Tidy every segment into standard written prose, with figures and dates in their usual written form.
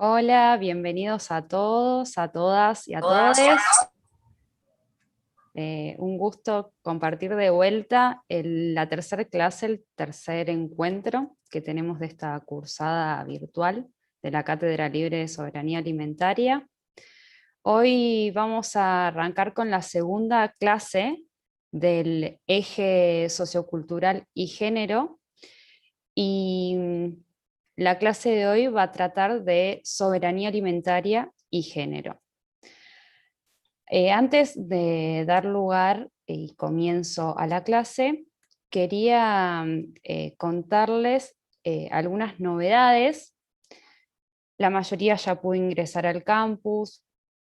Hola, bienvenidos a todos, a todas y a todes. Un gusto compartir de vuelta la tercera clase, el tercer encuentro que tenemos de esta cursada virtual de la Cátedra Libre de Soberanía Alimentaria. Hoy vamos a arrancar con la segunda clase del eje sociocultural y género, y la clase de hoy va a tratar de soberanía alimentaria y género. Antes de dar lugar y comienzo a la clase, quería contarles algunas novedades. La mayoría ya pudo ingresar al campus,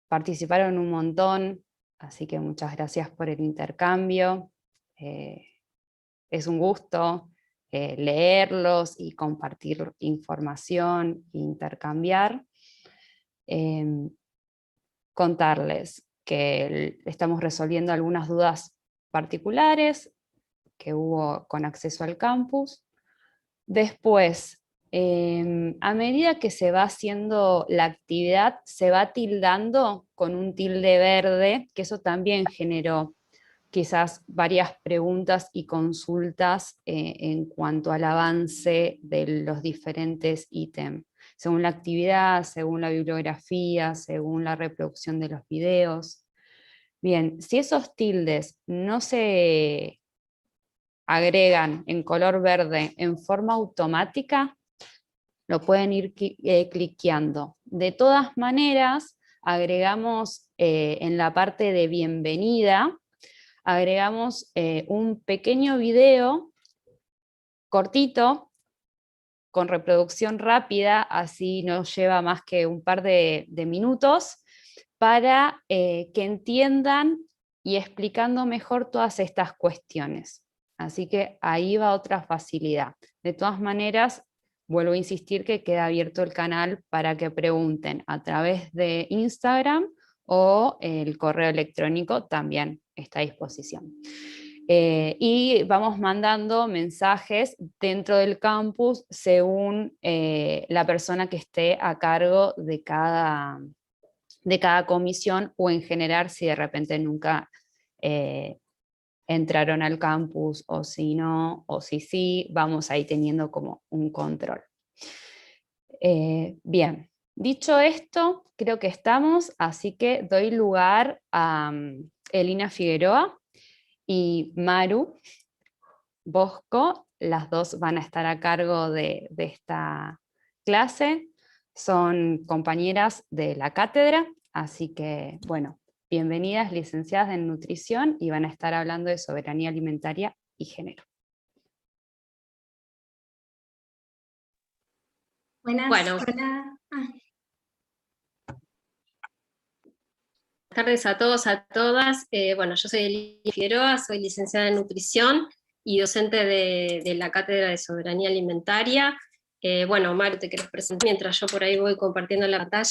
participaron un montón, así que muchas gracias por el intercambio. Es un gusto leerlos y compartir información e intercambiar. Contarles que estamos resolviendo algunas dudas particulares que hubo con acceso al campus. Después, a medida que se va haciendo la actividad, se va tildando con un tilde verde, que eso también generó quizás varias preguntas y consultas en cuanto al avance de los diferentes ítems, según la actividad, según la bibliografía, según la reproducción de los videos. Bien, si esos tildes no se agregan en color verde en forma automática, lo pueden ir cliqueando. De todas maneras, agregamos en la parte de bienvenida, agregamos un pequeño video cortito, con reproducción rápida, así no lleva más que un par de minutos, para que entiendan y explicando mejor todas estas cuestiones. Así que ahí va otra facilidad. De todas maneras, vuelvo a insistir que queda abierto el canal para que pregunten a través de Instagram, o el correo electrónico también está a disposición. Y vamos mandando mensajes dentro del campus según la persona que esté a cargo de cada comisión, o en general si de repente nunca entraron al campus, o si no, o si sí, vamos ahí teniendo como un control. Bien, dicho esto, creo que estamos, así que doy lugar a Elina Figueroa y Maru Bosco. Las dos van a estar a cargo de esta clase. Son compañeras de la cátedra, así que, bueno, bienvenidas, licenciadas en nutrición, y van a estar hablando de soberanía alimentaria y género. Buenas, Bueno, hola. Buenas tardes a todos, a todas. Bueno, yo soy Elina Figueroa, soy licenciada en nutrición y docente de la Cátedra de Soberanía Alimentaria. Bueno, Maru, te querés presentar mientras yo por ahí voy compartiendo la pantalla.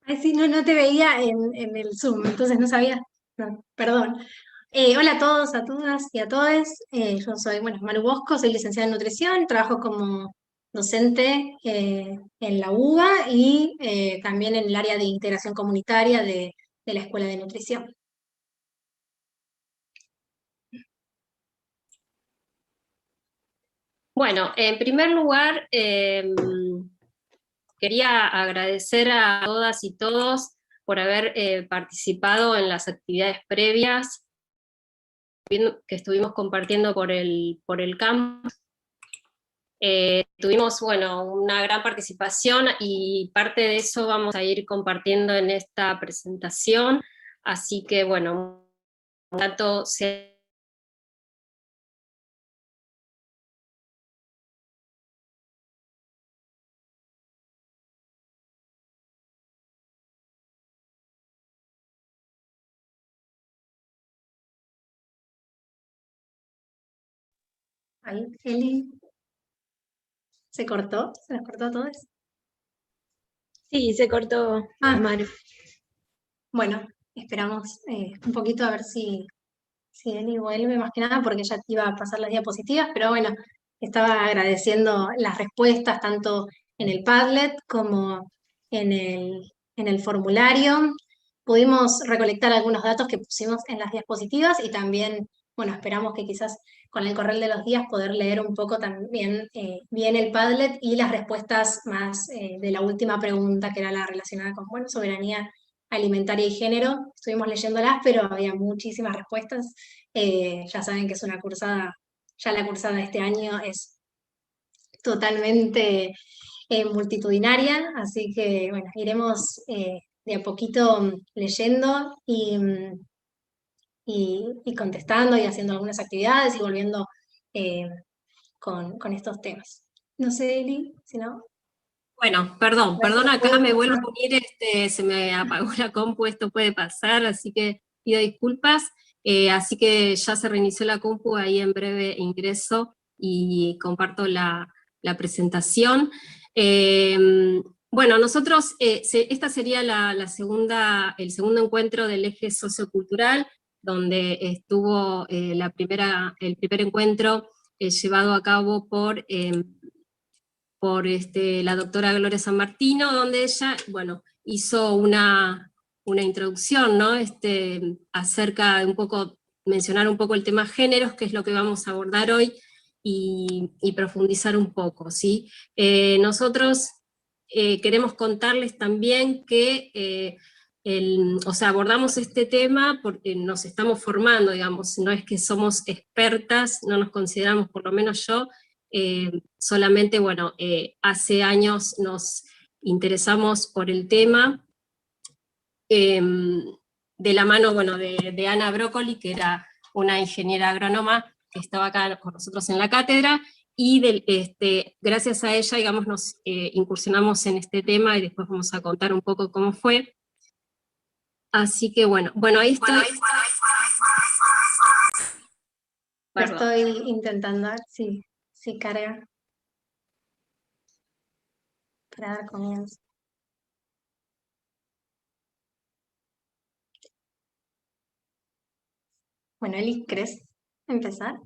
Ay, sí, no te veía en el Zoom, entonces no sabía. No, perdón. Hola a todos, a todas y a todos. Yo soy, bueno, Manu Bosco, soy licenciada en nutrición, trabajo como docente en la UBA y también en el área de integración comunitaria de la Escuela de Nutrición. Bueno, en primer lugar, quería agradecer a todas y todos por haber participado en las actividades previas que estuvimos compartiendo por el campus. Tuvimos, bueno, una gran participación y parte de eso vamos a ir compartiendo en esta presentación, así que, bueno, un dato Ahí, Eli. ¿Se cortó? ¿Se nos cortó a todos? Sí, se cortó, Maru. Bueno, esperamos un poquito a ver si Eli vuelve, más que nada porque ya te iba a pasar las diapositivas, pero bueno, estaba agradeciendo las respuestas tanto en el Padlet como en el formulario. Pudimos recolectar algunos datos que pusimos en las diapositivas y también, bueno, esperamos que quizás con el correr de los días poder leer un poco también bien el Padlet y las respuestas más de la última pregunta, que era la relacionada con, bueno, soberanía alimentaria y género. Estuvimos leyéndolas, pero había muchísimas respuestas. Ya saben que es una cursada, ya la cursada de este año es totalmente multitudinaria, así que bueno, iremos de a poquito leyendo y contestando y haciendo algunas actividades y volviendo eh, con estos temas. No sé, Eli, si no. Bueno, perdón, acá me vuelvo a unir, se me apagó la compu, esto puede pasar, así que pido disculpas. Así que ya se reinició la compu, ahí en breve ingreso y comparto la presentación. Bueno, nosotros, esta sería el segundo encuentro del eje sociocultural, donde estuvo el primer encuentro llevado a cabo por la doctora Gloria San Martino, donde ella, bueno, hizo una introducción, ¿no? Acerca de mencionar un poco el tema géneros, que es lo que vamos a abordar hoy, y profundizar un poco, ¿sí? Nosotros queremos contarles también que abordamos este tema porque nos estamos formando, digamos, no es que somos expertas, no nos consideramos, por lo menos yo, solamente, bueno, hace años nos interesamos por el tema, de la mano, bueno, de Ana Brócoli, que era una ingeniera agrónoma que estaba acá con nosotros en la cátedra, y gracias a ella, digamos, nos incursionamos en este tema, y después vamos a contar un poco cómo fue. Así que bueno, ahí estoy. Lo estoy intentando ver si carga para dar comienzo. Bueno, Eli, ¿querés empezar?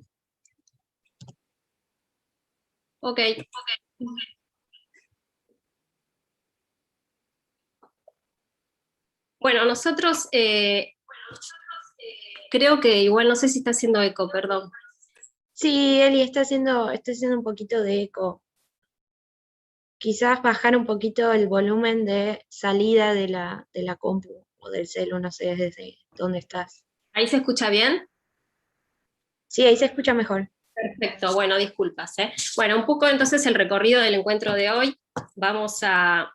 Ok. Bueno, nosotros, creo que igual, no sé si está haciendo eco, perdón. Sí, Eli, está haciendo un poquito de eco. Quizás bajar un poquito el volumen de salida de la compu o del celu, no sé desde dónde estás. ¿Ahí se escucha bien? Sí, ahí se escucha mejor. Perfecto, bueno, disculpas. Bueno, un poco entonces el recorrido del encuentro de hoy. Vamos a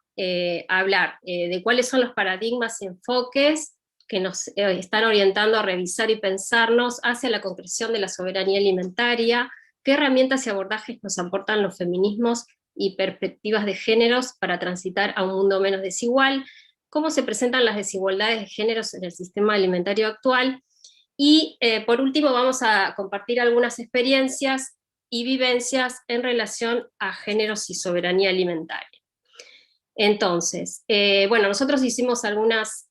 hablar de cuáles son los paradigmas y enfoques que nos están orientando a revisar y pensarnos hacia la concreción de la soberanía alimentaria, qué herramientas y abordajes nos aportan los feminismos y perspectivas de géneros para transitar a un mundo menos desigual, cómo se presentan las desigualdades de géneros en el sistema alimentario actual, y por último vamos a compartir algunas experiencias y vivencias en relación a géneros y soberanía alimentaria. Entonces, bueno, nosotros hicimos algunas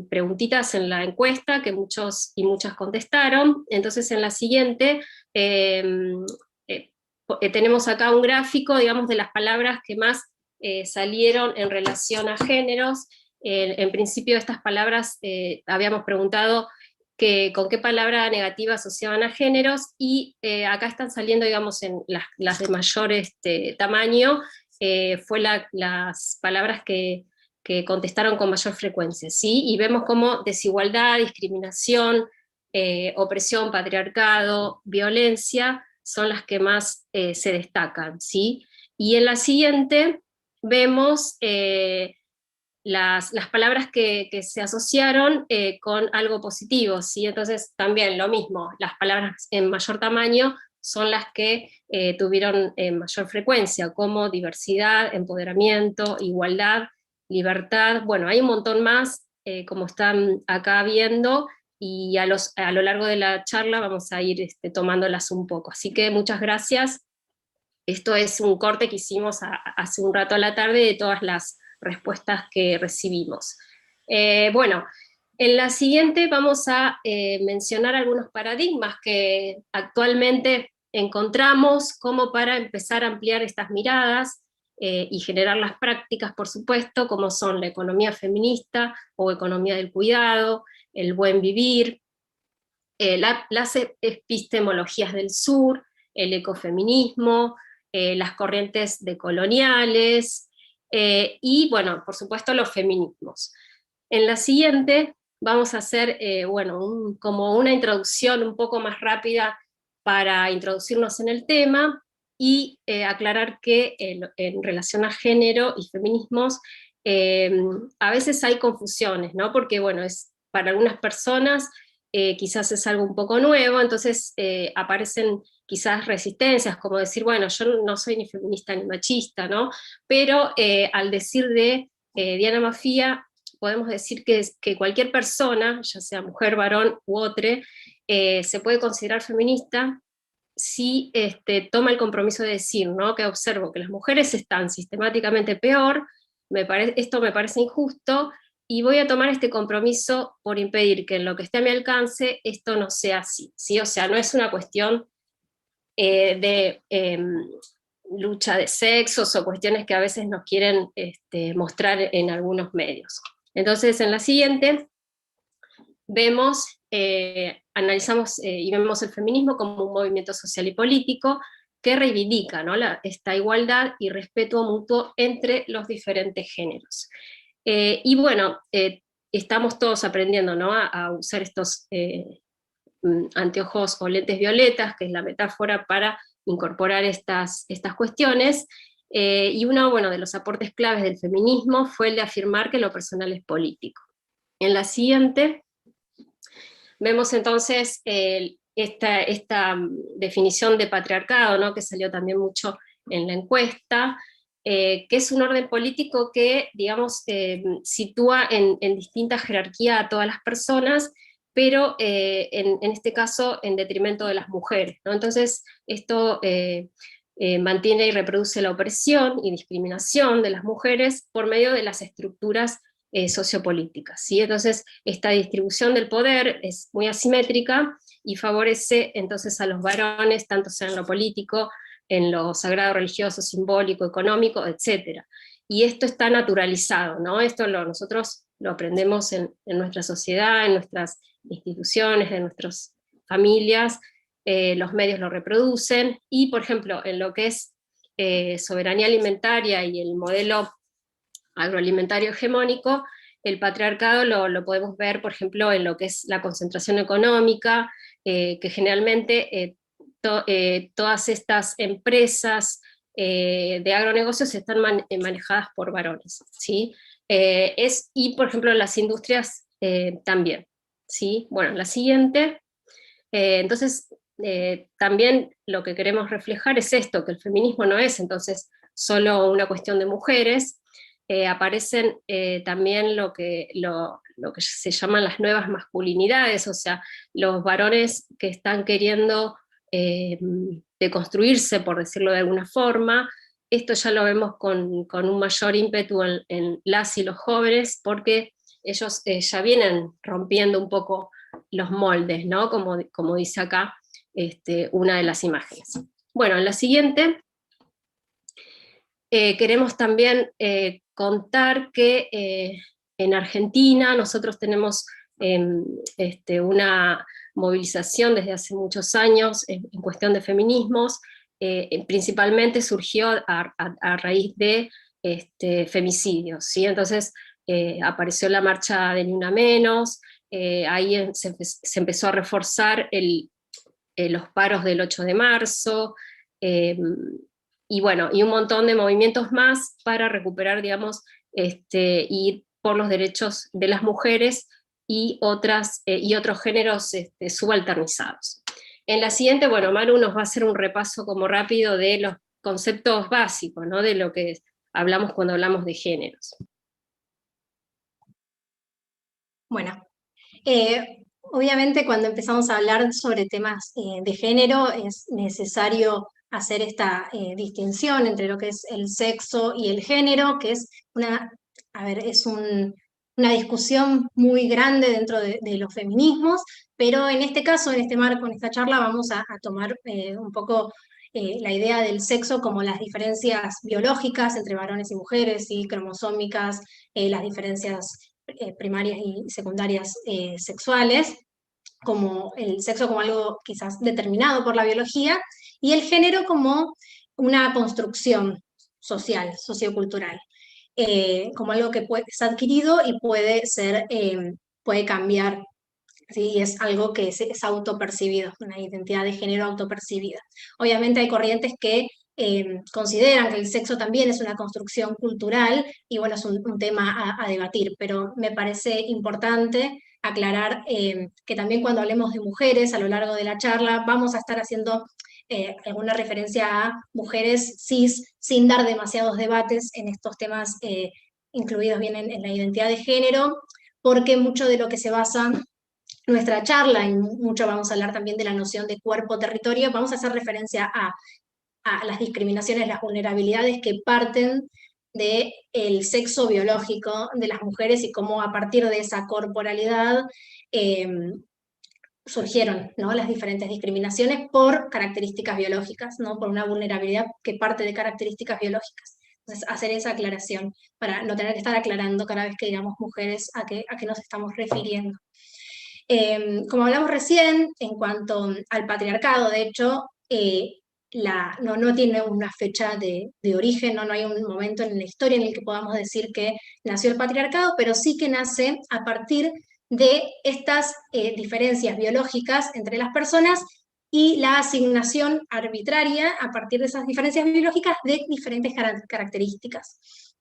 preguntitas en la encuesta que muchos y muchas contestaron. Entonces en la siguiente tenemos acá un gráfico, digamos, de las palabras que más salieron en relación a géneros. En principio estas palabras habíamos preguntado con qué palabra negativa asociaban a géneros, y acá están saliendo, digamos, en las de mayor tamaño, fue las palabras que contestaron con mayor frecuencia, ¿sí? Y vemos como desigualdad, discriminación, opresión, patriarcado, violencia, son las que más se destacan, ¿sí? Y en la siguiente vemos las palabras que se asociaron con algo positivo, ¿sí? Entonces también lo mismo, las palabras en mayor tamaño son las que tuvieron mayor frecuencia, como diversidad, empoderamiento, igualdad, libertad. Bueno, hay un montón más, como están acá viendo, y a lo largo de la charla vamos a ir tomándolas un poco. Así que muchas gracias. Esto es un corte que hicimos hace un rato a la tarde de todas las respuestas que recibimos. Bueno, en la siguiente vamos a mencionar algunos paradigmas que actualmente encontramos como para empezar a ampliar estas miradas. y generar las prácticas, por supuesto, como son la economía feminista o economía del cuidado, el buen vivir, las epistemologías del sur, el ecofeminismo, las corrientes decoloniales, y bueno, por supuesto los feminismos. En la siguiente vamos a hacer como una introducción un poco más rápida para introducirnos en el tema y aclarar que en relación a género y feminismos a veces hay confusiones, ¿no? Porque bueno, para algunas personas quizás es algo un poco nuevo, entonces aparecen quizás resistencias, como decir, bueno, yo no soy ni feminista ni machista, ¿no? Pero al decir de Diana Maffia, podemos decir que cualquier persona, ya sea mujer, varón u otro, se puede considerar feminista si toma el compromiso de decir, ¿no? Que observo que las mujeres están sistemáticamente peor, esto me parece injusto, y voy a tomar este compromiso por impedir que en lo que esté a mi alcance esto no sea así, ¿sí? O sea, no es una cuestión de lucha de sexos o cuestiones que a veces nos quieren mostrar en algunos medios. Entonces, en la siguiente analizamos y vemos el feminismo como un movimiento social y político que reivindica, ¿no? esta igualdad y respeto mutuo entre los diferentes géneros. Y bueno, estamos todos aprendiendo, ¿no? a usar estos anteojos o lentes violetas, que es la metáfora para incorporar estas cuestiones, y uno de los aportes claves del feminismo fue el de afirmar que lo personal es político. En la siguiente vemos entonces esta definición de patriarcado, ¿no? Que salió también mucho en la encuesta, que es un orden político que, digamos, sitúa en distinta jerarquía a todas las personas, pero en este caso en detrimento de las mujeres, ¿no? Entonces esto mantiene y reproduce la opresión y discriminación de las mujeres por medio de las estructuras sociopolíticas, ¿sí? Entonces esta distribución del poder es muy asimétrica y favorece entonces a los varones, tanto sea en lo político, en lo sagrado, religioso, simbólico, económico, etc. Y esto está naturalizado, ¿no? Esto nosotros lo aprendemos en nuestra sociedad, en nuestras instituciones, en nuestras familias, los medios lo reproducen, y por ejemplo, en lo que es soberanía alimentaria y el modelo agroalimentario hegemónico, el patriarcado lo podemos ver, por ejemplo, en lo que es la concentración económica, que generalmente todas estas empresas de agronegocios están manejadas por varones, ¿sí? Y por ejemplo las industrias también, ¿sí? Bueno, la siguiente. Entonces, también lo que queremos reflejar es esto, que el feminismo no es entonces solo una cuestión de mujeres, aparecen también lo que se llaman las nuevas masculinidades, o sea, los varones que están queriendo deconstruirse, por decirlo de alguna forma. Esto ya lo vemos con un mayor ímpetu en las y los jóvenes, porque ellos ya vienen rompiendo un poco los moldes, ¿no? Como dice acá una de las imágenes. Bueno, en la siguiente queremos también contar que en Argentina nosotros tenemos una movilización desde hace muchos años en cuestión de feminismos, principalmente surgió a raíz de femicidios, ¿sí? Entonces apareció la marcha de Ni Una Menos, ahí se empezó a reforzar los paros del 8 de marzo, y bueno, y un montón de movimientos más para recuperar, digamos, y por los derechos de las mujeres y otros géneros subalternizados. En la siguiente, bueno, Maru nos va a hacer un repaso como rápido de los conceptos básicos, ¿no? De lo que hablamos cuando hablamos de géneros. Bueno, obviamente cuando empezamos a hablar sobre temas de género es necesario hacer esta distinción entre lo que es el sexo y el género, que es una discusión muy grande dentro de los feminismos, pero en este caso, en este marco, en esta charla, vamos a tomar un poco la idea del sexo como las diferencias biológicas entre varones y mujeres y cromosómicas, las diferencias primarias y secundarias sexuales, como el sexo como algo quizás determinado por la biología, y el género como una construcción social, sociocultural, como algo que es adquirido y puede cambiar, ¿sí? Y es algo que es autopercibido, una identidad de género autopercibida. Obviamente hay corrientes que consideran que el sexo también es una construcción cultural, y bueno, es un tema a debatir, pero me parece importante aclarar que también cuando hablemos de mujeres a lo largo de la charla vamos a estar haciendo alguna referencia a mujeres cis, sin dar demasiados debates en estos temas incluidos bien en la identidad de género, porque mucho de lo que se basa nuestra charla, y mucho vamos a hablar también de la noción de cuerpo-territorio, vamos a hacer referencia a las discriminaciones, las vulnerabilidades que parten del sexo biológico de las mujeres y cómo a partir de esa corporalidad surgieron, ¿no?, las diferentes discriminaciones por características biológicas, ¿no?, por una vulnerabilidad que parte de características biológicas. Entonces, hacer esa aclaración para no tener que estar aclarando cada vez que digamos mujeres a qué nos estamos refiriendo. Como hablamos recién, en cuanto al patriarcado, de hecho, no tiene una fecha de origen, no hay un momento en la historia en el que podamos decir que nació el patriarcado, pero sí que nace a partir de estas diferencias biológicas entre las personas y la asignación arbitraria a partir de esas diferencias biológicas de diferentes características.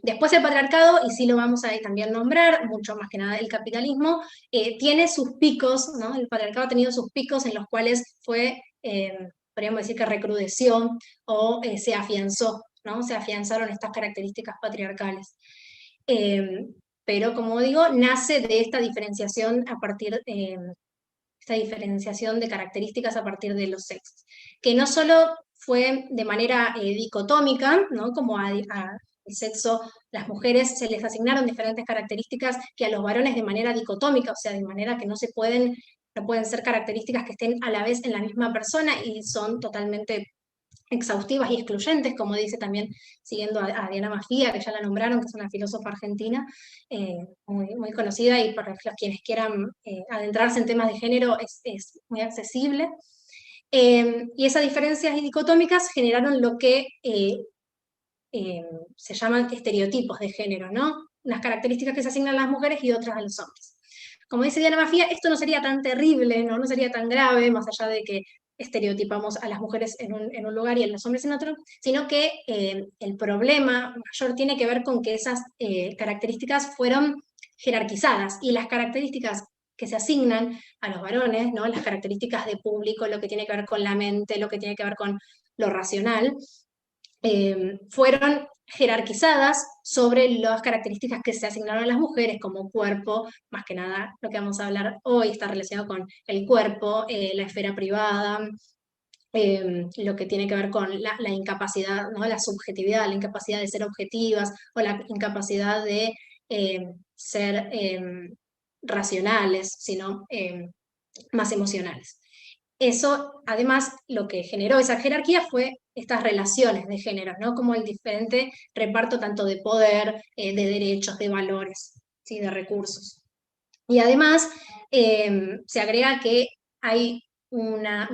Después el patriarcado, y sí lo vamos a también nombrar, mucho más que nada el capitalismo, tiene sus picos, ¿no? El patriarcado ha tenido sus picos en los cuales podríamos decir que recrudeció o se afianzó, ¿no? Se afianzaron estas características patriarcales. Pero como digo, nace de esta diferenciación esta diferenciación de características a partir de los sexos, que no solo fue de manera dicotómica, ¿no?, como el sexo, las mujeres se les asignaron diferentes características que a los varones de manera dicotómica, o sea, de manera que no pueden ser características que estén a la vez en la misma persona y son totalmente exhaustivas y excluyentes, como dice también, siguiendo a Diana Maffia, que ya la nombraron, que es una filósofa argentina muy, muy conocida, y para quienes quieran adentrarse en temas de género es muy accesible. Y esas diferencias dicotómicas generaron lo que se llaman estereotipos de género, ¿no? Unas características que se asignan a las mujeres y otras a los hombres. Como dice Diana Maffia, esto no sería tan terrible, no sería tan grave, más allá de que estereotipamos a las mujeres en un lugar y a los hombres en otro, sino que el problema mayor tiene que ver con que esas características fueron jerarquizadas, y las características que se asignan a los varones, ¿no?, las características de público, lo que tiene que ver con la mente, lo que tiene que ver con lo racional, fueron jerarquizadas sobre las características que se asignaron a las mujeres, como cuerpo, más que nada lo que vamos a hablar hoy está relacionado con el cuerpo, la esfera privada, lo que tiene que ver con la incapacidad, ¿no?, la subjetividad, la incapacidad de ser objetivas, o la incapacidad de ser racionales, sino más emocionales. Eso, además, lo que generó esa jerarquía fue estas relaciones de género, ¿no?, como el diferente reparto tanto de poder, de derechos, de valores, ¿sí?, de recursos. Y además, se agrega que hay una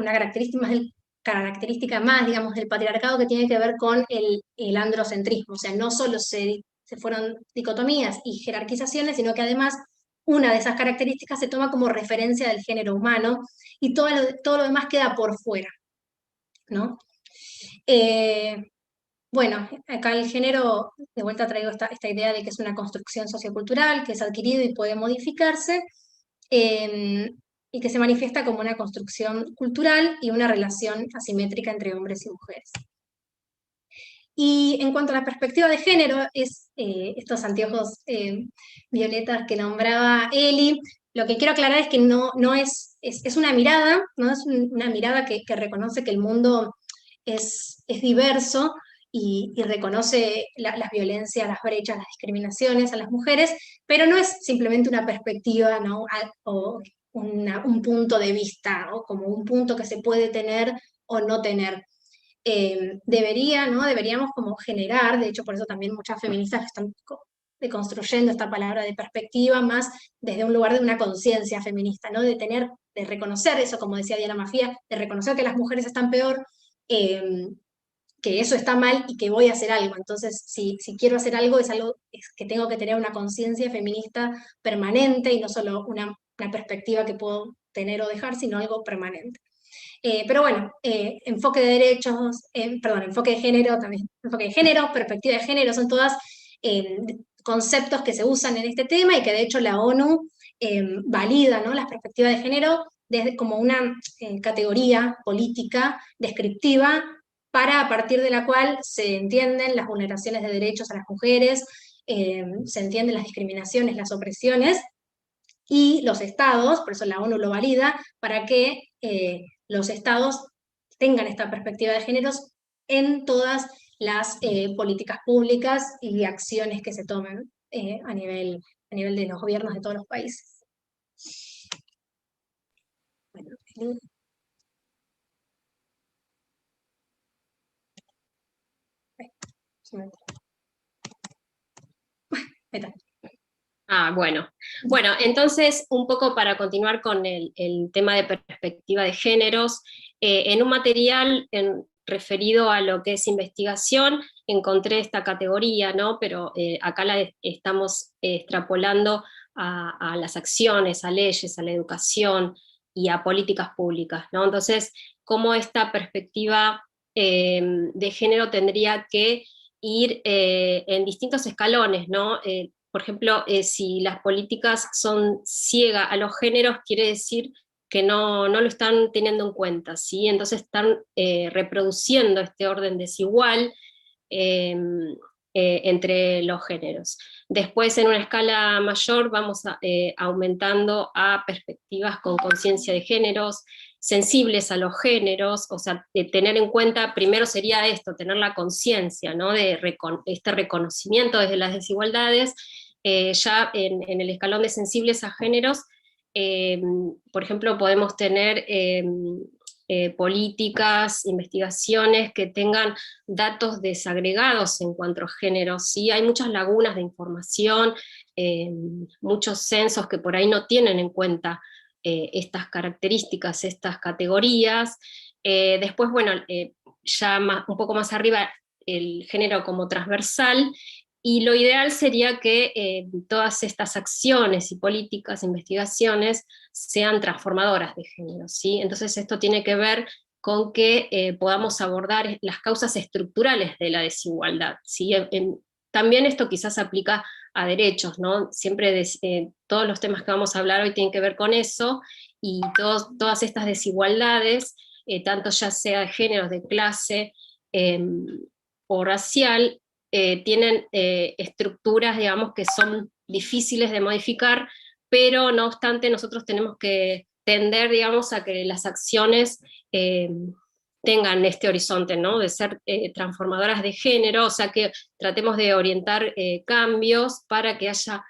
característica más, digamos, del patriarcado, que tiene que ver con el androcentrismo. O sea, no solo se fueron dicotomías y jerarquizaciones, sino que además una de esas características se toma como referencia del género humano, y todo lo demás queda por fuera, ¿no? Bueno, acá el género, de vuelta traigo esta idea de que es una construcción sociocultural, que es adquirido y puede modificarse, y que se manifiesta como una construcción cultural y una relación asimétrica entre hombres y mujeres. Y en cuanto a la perspectiva de género, estos anteojos violetas que nombraba Eli, lo que quiero aclarar es que no es una mirada, ¿no?, es una mirada que reconoce que el mundo es diverso y reconoce las violencias, las brechas, las discriminaciones a las mujeres, pero no es simplemente una perspectiva, ¿no?, o un punto de vista, o como un punto que se puede tener o no tener. Debería, ¿no? Deberíamos como generar, de hecho por eso también muchas feministas están deconstruyendo esta palabra de perspectiva más desde un lugar de una conciencia feminista, ¿no? De tener, de reconocer eso, como decía Diana Mafía, de reconocer que las mujeres están peor, que eso está mal y que voy a hacer algo. Entonces, si quiero hacer algo, es que tengo que tener una conciencia feminista permanente y no solo una perspectiva que puedo tener o dejar, sino algo permanente. Pero bueno, enfoque de derechos, enfoque de género también, enfoque de género, perspectiva de género, son todas conceptos que se usan en este tema y que de hecho la ONU valida, ¿no?, las perspectivas de género como una categoría política descriptiva para a partir de la cual se entienden las vulneraciones de derechos a las mujeres, se entienden las discriminaciones, las opresiones, y los estados, por eso la ONU lo valida, para que los estados tengan esta perspectiva de géneros en todas las políticas públicas y acciones que se tomen a nivel de los gobiernos de todos los países. Bueno, Bueno, entonces un poco para continuar con el tema de perspectiva de géneros, en un material referido a lo que es investigación, encontré esta categoría, ¿no? Pero acá la estamos extrapolando a las acciones, a leyes, a la educación y a políticas públicas, ¿no? Entonces, cómo esta perspectiva de género tendría que ir en distintos escalones, ¿no? Por ejemplo, si las políticas son ciegas a los géneros, quiere decir que no lo están teniendo en cuenta, ¿sí? Entonces están reproduciendo este orden desigual entre los géneros. Después, en una escala mayor, vamos aumentando a perspectivas con conciencia de géneros, sensibles a los géneros, o sea, tener en cuenta, primero sería esto, tener la conciencia, ¿no?, de este reconocimiento desde las desigualdades. Ya en el escalón de sensibles a géneros, por ejemplo, podemos tener políticas, investigaciones que tengan datos desagregados en cuanto a género, ¿sí? Hay muchas lagunas de información, muchos censos que por ahí no tienen en cuenta estas características, estas categorías. Después, bueno, ya un poco más arriba, el género como transversal, y lo ideal sería que todas estas acciones y políticas, investigaciones, sean transformadoras de género, ¿sí? Entonces esto tiene que ver con que podamos abordar las causas estructurales de la desigualdad, ¿sí? También esto quizás aplica a derechos, ¿no? Siempre todos los temas que vamos a hablar hoy tienen que ver con eso, y todas estas desigualdades, tanto ya sea de género, de clase o racial, tienen estructuras, digamos, que son difíciles de modificar, pero no obstante nosotros tenemos que tender, digamos, a que las acciones tengan este horizonte, ¿no?, de ser transformadoras de género, o sea que tratemos de orientar cambios para que haya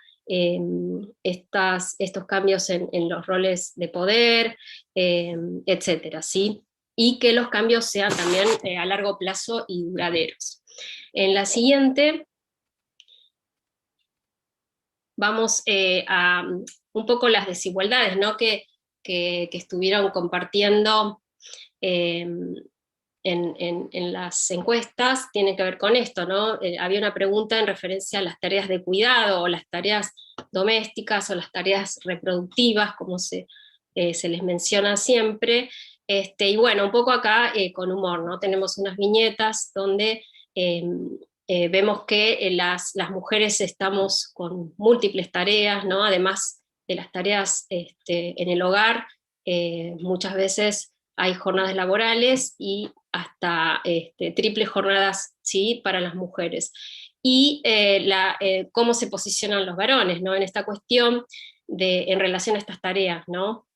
estos cambios en los roles de poder, etcétera, ¿sí? Y que los cambios sean también a largo plazo y duraderos. En la siguiente vamos a un poco las desigualdades, ¿no?, que estuvieron compartiendo en las encuestas, tienen que ver con esto, ¿no? Había una pregunta en referencia a las tareas de cuidado, o las tareas domésticas, o las tareas reproductivas, como se les menciona siempre, y bueno, un poco acá con humor, ¿no? Tenemos unas viñetas donde vemos que las mujeres estamos con múltiples tareas, ¿no? Además de las tareas en el hogar, muchas veces hay jornadas laborales y hasta triples jornadas, ¿sí?, para las mujeres. Y cómo se posicionan los varones, ¿no?, en esta cuestión en relación a estas tareas, ¿no?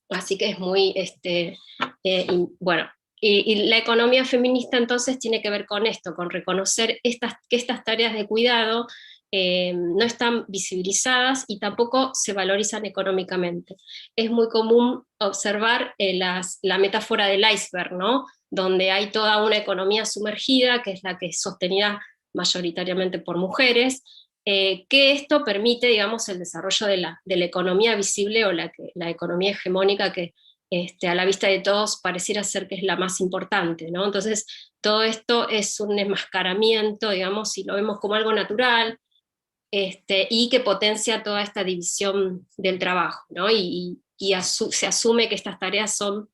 Así que es muy, bueno, y la economía feminista entonces tiene que ver con esto, con reconocer que estas tareas de cuidado no están visibilizadas y tampoco se valorizan económicamente. Es muy común observar la metáfora del iceberg, ¿no? Donde hay toda una economía sumergida, que es la que es sostenida mayoritariamente por mujeres, que esto permite, digamos, el desarrollo de la economía visible o la economía hegemónica que a la vista de todos pareciera ser que es la más importante, ¿no? Entonces, todo esto es un enmascaramiento, digamos, si lo vemos como algo natural, y que potencia toda esta división del trabajo, ¿no? Se asume que estas tareas son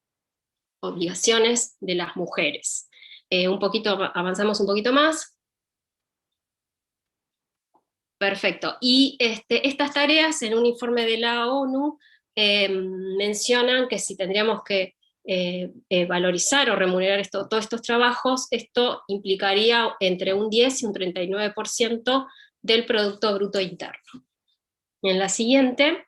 obligaciones de las mujeres. Avanzamos un poquito más. Perfecto. Y estas tareas en un informe de la ONU mencionan que si tendríamos que valorizar o remunerar todos estos trabajos, esto implicaría entre un 10 y un 39% del Producto Bruto Interno. En la siguiente,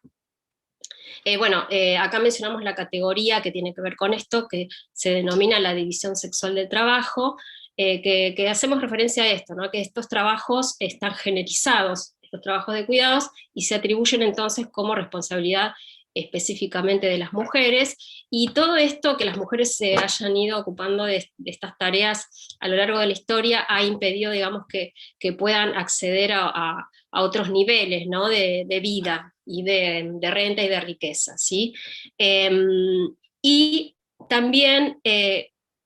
acá mencionamos la categoría que tiene que ver con esto, que se denomina la división sexual del trabajo, que hacemos referencia a esto, ¿no? Que estos trabajos están generizados, estos trabajos de cuidados, y se atribuyen entonces como responsabilidad específicamente de las mujeres, y todo esto que las mujeres se hayan ido ocupando de estas tareas a lo largo de la historia ha impedido, digamos, que puedan acceder a otros niveles, ¿no? de vida y de renta y de riqueza, ¿sí? Y también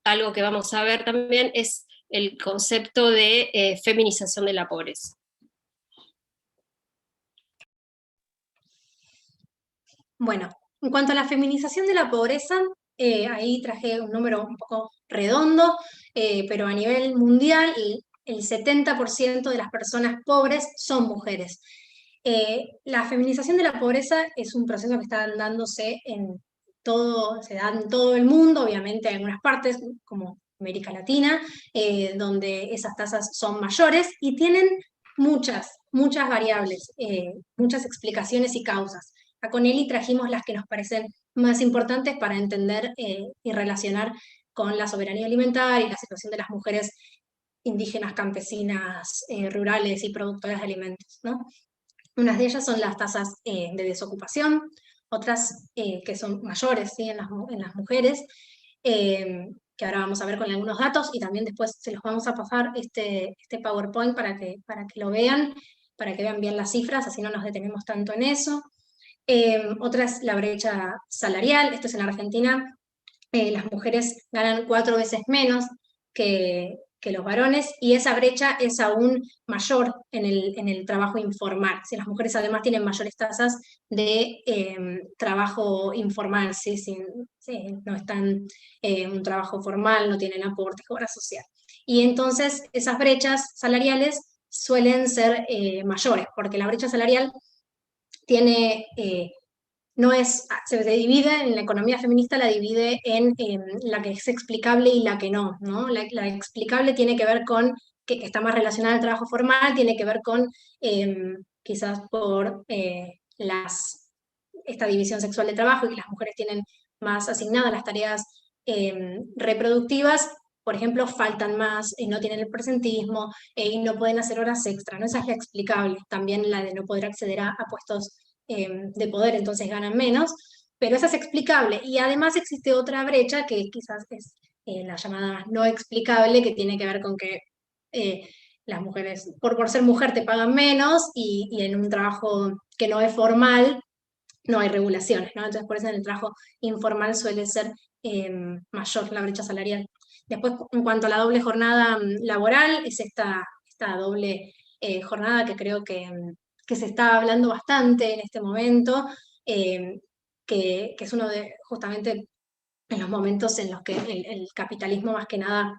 algo que vamos a ver también es el concepto de feminización de la pobreza. Bueno, en cuanto a la feminización de la pobreza, ahí traje un número un poco redondo, pero a nivel mundial el 70% de las personas pobres son mujeres. La feminización de la pobreza es un proceso que está dándose se da en todo el mundo, obviamente en algunas partes, como América Latina, donde esas tasas son mayores y tienen muchas variables, muchas explicaciones y causas. Con Eli trajimos las que nos parecen más importantes para entender y relacionar con la soberanía alimentaria y la situación de las mujeres indígenas, campesinas, rurales y productoras de alimentos, ¿no? Unas de ellas son las tasas de desocupación, otras que son mayores, ¿sí? en las mujeres, que ahora vamos a ver con algunos datos, y también después se los vamos a pasar este PowerPoint para que lo vean, para que vean bien las cifras, así no nos detenemos tanto en eso. Otra es la brecha salarial, esto es en Argentina, las mujeres ganan 4 veces menos que los varones, y esa brecha es aún mayor en el trabajo informal. Si las mujeres además tienen mayores tasas de trabajo informal, ¿sí? No están en un trabajo formal, no tienen aporte, obra social. Y entonces esas brechas salariales suelen ser mayores, porque la brecha salarial tiene, se divide en la economía feminista, la divide en la que es explicable y la que no, ¿no? La explicable tiene que ver con, que está más relacionada al trabajo formal, tiene que ver con quizás por esta división sexual de trabajo, y que las mujeres tienen más asignadas las tareas reproductivas, por ejemplo, faltan más, no tienen el presentismo, y no pueden hacer horas extra, ¿no? Esa es la explicable. También la de no poder acceder a puestos de poder, entonces ganan menos, pero esa es explicable. Y además existe otra brecha que quizás es la llamada no explicable, que tiene que ver con que las mujeres, por ser mujer, te pagan menos, y en un trabajo que no es formal, no hay regulaciones, ¿no? Entonces, por eso en el trabajo informal suele ser mayor la brecha salarial. Después, en cuanto a la doble jornada laboral, es esta doble jornada que creo que se está hablando bastante en este momento, que es uno de, justamente, en los momentos en los que el capitalismo más que nada,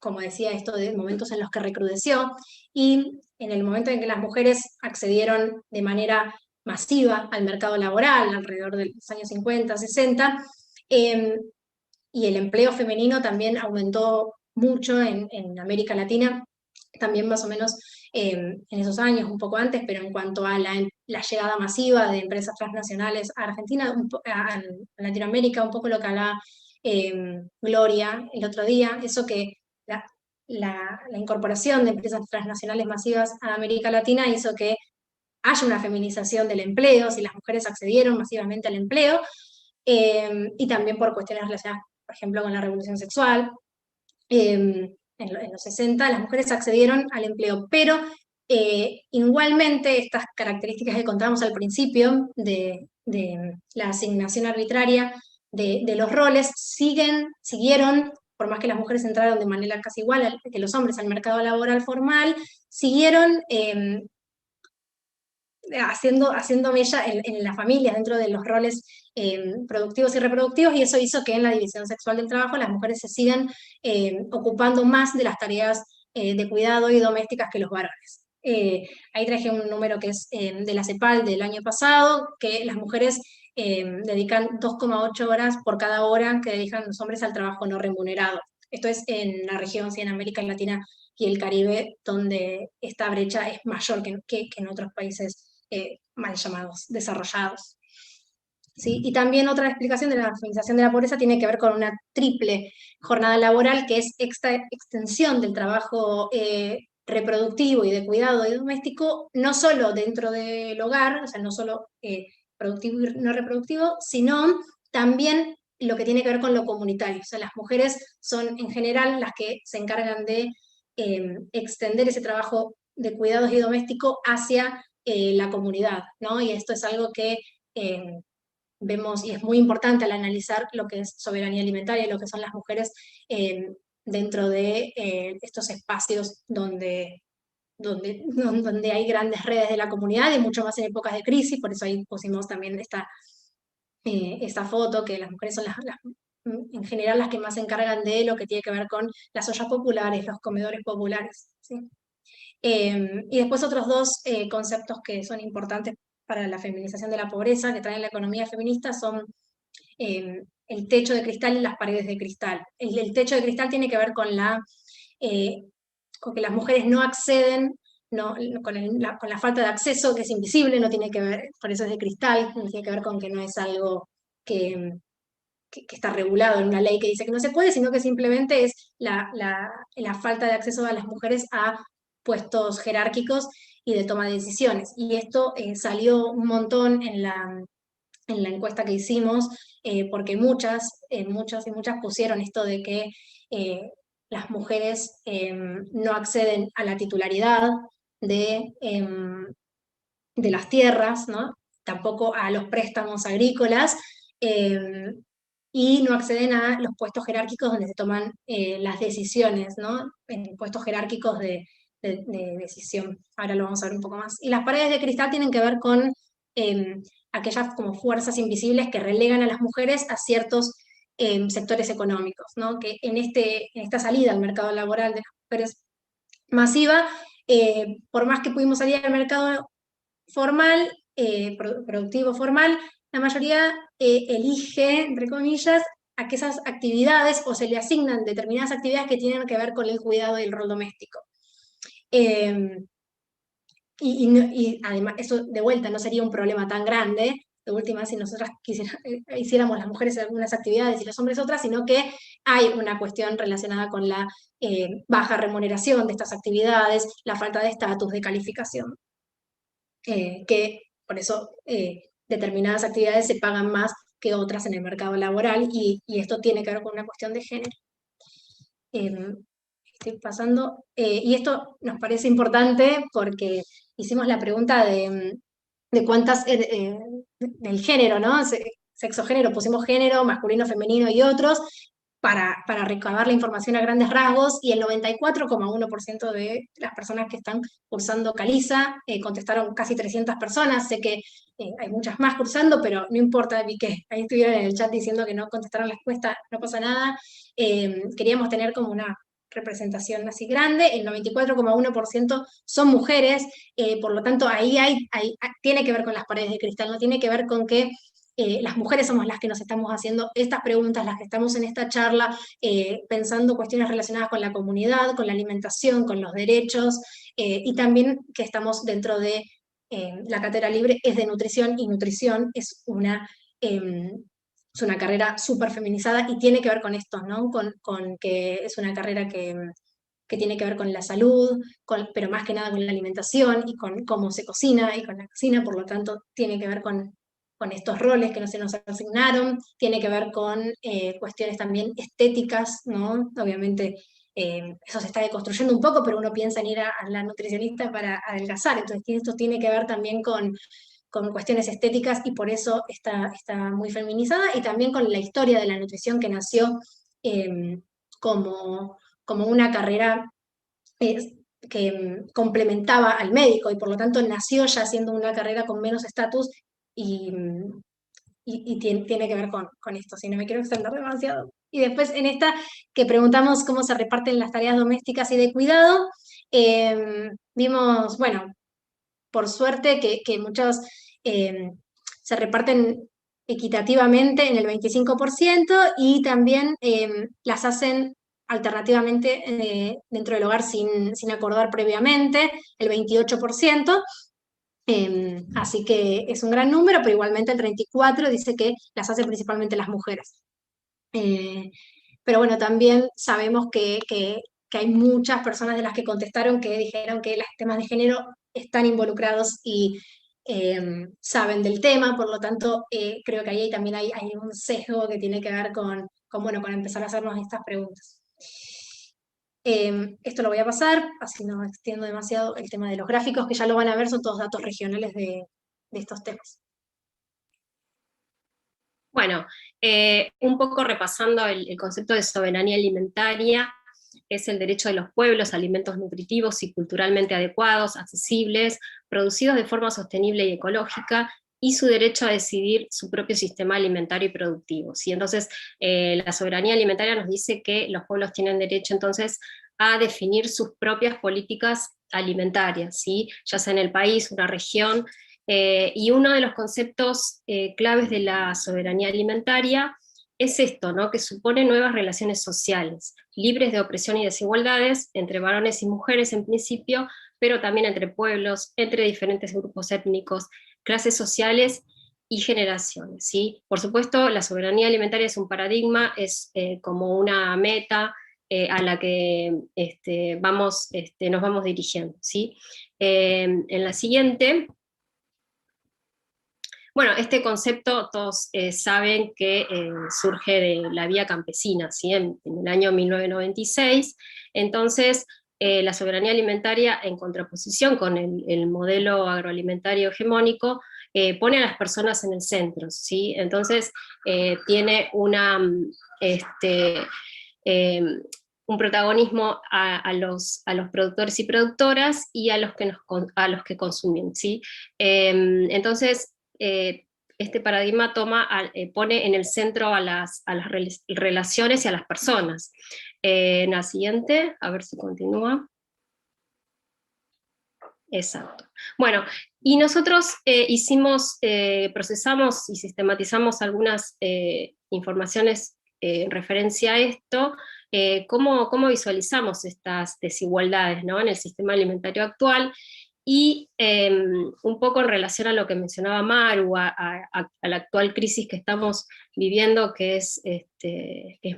como decía, esto de momentos en los que recrudeció, y en el momento en que las mujeres accedieron de manera masiva al mercado laboral, alrededor de los años 50, 60, y el empleo femenino también aumentó mucho en América Latina, también más o menos en esos años, un poco antes, pero en cuanto a la llegada masiva de empresas transnacionales a Argentina, a Latinoamérica, un poco lo que hablaba Gloria el otro día, eso que la incorporación de empresas transnacionales masivas a América Latina hizo que haya una feminización del empleo, si las mujeres accedieron masivamente al empleo, y también por cuestiones relacionadas, por ejemplo, con la revolución sexual. En los 60 las mujeres accedieron al empleo, pero igualmente estas características que contábamos al principio de la asignación arbitraria de los roles siguieron, por más que las mujeres entraron de manera casi igual que los hombres al mercado laboral formal, siguieron haciendo mella en las familias, dentro de los roles productivos y reproductivos, y eso hizo que en la división sexual del trabajo las mujeres se sigan ocupando más de las tareas de cuidado y domésticas que los varones. Ahí traje un número que es de la CEPAL del año pasado, que las mujeres dedican 2,8 horas por cada hora que dedican los hombres al trabajo no remunerado. Esto es en la región, sí, en América Latina y el Caribe, donde esta brecha es mayor que en otros países mal llamados desarrollados. ¿Sí? Y también otra explicación de la feminización de la pobreza tiene que ver con una triple jornada laboral, que es esta extensión del trabajo reproductivo y de cuidado y doméstico, no solo dentro del hogar, o sea, no solo productivo y no reproductivo, sino también lo que tiene que ver con lo comunitario. O sea, las mujeres son en general las que se encargan de extender ese trabajo de cuidados y doméstico hacia la comunidad, ¿no? Y esto es algo que vemos, y es muy importante al analizar lo que es soberanía alimentaria y lo que son las mujeres dentro de estos espacios donde hay grandes redes de la comunidad, y mucho más en épocas de crisis. Por eso ahí pusimos también esta foto, que las mujeres son en general las que más se encargan de lo que tiene que ver con las ollas populares, los comedores populares, ¿sí? Y después otros dos conceptos que son importantes para la feminización de la pobreza, que traen la economía feminista, son el techo de cristal y las paredes de cristal. El techo de cristal tiene que ver con que las mujeres no acceden, con la falta de acceso, que es invisible, no tiene que ver, por eso es de cristal, no tiene que ver con que no es algo que está regulado en una ley que dice que no se puede, sino que simplemente es la falta de acceso a las mujeres a puestos jerárquicos y de toma de decisiones. Y esto salió un montón en la encuesta que hicimos, porque muchas y muchas pusieron esto de que las mujeres no acceden a la titularidad de las tierras, ¿no? Tampoco a los préstamos agrícolas, y no acceden a los puestos jerárquicos donde se toman las decisiones, ¿no? En puestos jerárquicos de decisión. Ahora lo vamos a ver un poco más. Y las paredes de cristal tienen que ver con aquellas como fuerzas invisibles que relegan a las mujeres a ciertos sectores económicos, ¿no? Que en esta salida al mercado laboral de las mujeres masiva, por más que pudimos salir al mercado formal, productivo formal, la mayoría elige, entre comillas, aquellas actividades, o se le asignan determinadas actividades que tienen que ver con el cuidado y el rol doméstico. Y además, eso de vuelta no sería un problema tan grande, de última, si nosotras hiciéramos las mujeres algunas actividades y los hombres otras, sino que hay una cuestión relacionada con la baja remuneración de estas actividades, la falta de estatus, de calificación, que por eso determinadas actividades se pagan más que otras en el mercado laboral, y esto tiene que ver con una cuestión de género. Estoy pasando, y esto nos parece importante porque hicimos la pregunta de cuántas, del género, ¿no? Sexo-género, pusimos género, masculino, femenino y otros, para recabar la información a grandes rasgos, y el 94,1% de las personas que están cursando Caliza contestaron, casi 300 personas. Sé que hay muchas más cursando, pero no importa, vi que ahí estuvieron en el chat diciendo que no contestaron la encuesta, no pasa nada. Queríamos tener como una representación así grande. El 94,1% son mujeres, por lo tanto ahí tiene que ver con las paredes de cristal, no tiene que ver con que las mujeres somos las que nos estamos haciendo estas preguntas, las que estamos en esta charla, pensando cuestiones relacionadas con la comunidad, con la alimentación, con los derechos, y también que estamos dentro de la cátedra libre, es de nutrición, y nutrición es una carrera súper feminizada, y tiene que ver con esto, ¿no? Con que es una carrera que que tiene que ver con la salud, pero más que nada con la alimentación y con cómo se cocina y con la cocina, por lo tanto tiene que ver con estos roles que no se nos asignaron, tiene que ver con cuestiones también estéticas, ¿no? Obviamente eso se está deconstruyendo un poco, pero uno piensa en ir a la nutricionista para adelgazar, entonces esto tiene que ver también con cuestiones estéticas y por eso está muy feminizada, y también con la historia de la nutrición que nació como una carrera que complementaba al médico y por lo tanto nació ya siendo una carrera con menos estatus y, tiene que ver con esto, si no me quiero extender demasiado. Y después en esta que preguntamos cómo se reparten las tareas domésticas y de cuidado, vimos, bueno, por suerte que muchos se reparten equitativamente en el 25% y también las hacen alternativamente dentro del hogar sin acordar previamente, el 28%. Así que es un gran número, pero igualmente el 34% dice que las hacen principalmente las mujeres. Pero bueno, también sabemos que hay muchas personas de las que contestaron que dijeron que los temas de género están involucrados y saben del tema, por lo tanto, creo que ahí también hay un sesgo que tiene que ver bueno, con empezar a hacernos estas preguntas. Esto lo voy a pasar, así no extiendo demasiado el tema de los gráficos, que ya lo van a ver, son todos datos regionales de estos temas. Bueno, un poco repasando el concepto de soberanía alimentaria, es el derecho de los pueblos a alimentos nutritivos y culturalmente adecuados, accesibles, producidos de forma sostenible y ecológica, y su derecho a decidir su propio sistema alimentario y productivo, ¿sí? Entonces, la soberanía alimentaria nos dice que los pueblos tienen derecho entonces a definir sus propias políticas alimentarias, ¿sí? Ya sea en el país, una región, y uno de los conceptos claves de la soberanía alimentaria es esto, ¿no? Que supone nuevas relaciones sociales, libres de opresión y desigualdades entre varones y mujeres en principio, pero también entre pueblos, entre diferentes grupos étnicos, clases sociales y generaciones, ¿sí? Por supuesto, la soberanía alimentaria es un paradigma, es como una meta a la que nos vamos dirigiendo, ¿sí? En la siguiente... Bueno, este concepto todos saben que surge de la vía campesina, ¿sí? En el año 1996, entonces la soberanía alimentaria en contraposición con el modelo agroalimentario hegemónico pone a las personas en el centro, ¿sí? Entonces tiene un protagonismo a los productores y productoras y a los que consumen, ¿sí? Entonces, este paradigma pone en el centro a las relaciones y a las personas. En la siguiente, a ver si continúa. Exacto. Bueno, y nosotros procesamos y sistematizamos algunas informaciones en referencia a esto, cómo visualizamos estas desigualdades, ¿no? En el sistema alimentario actual, y un poco en relación a lo que mencionaba Maru, a la actual crisis que estamos viviendo, que es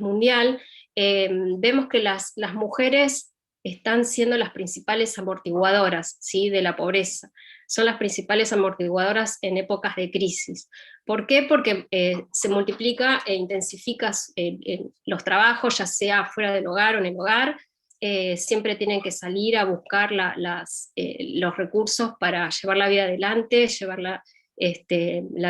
mundial, vemos que las mujeres están siendo las principales amortiguadoras, ¿sí? De la pobreza. Son las principales amortiguadoras en épocas de crisis. ¿Por qué? Porque se multiplica e intensifica los trabajos, ya sea fuera del hogar o en el hogar. Siempre tienen que salir a buscar los recursos para llevar la vida adelante, llevar la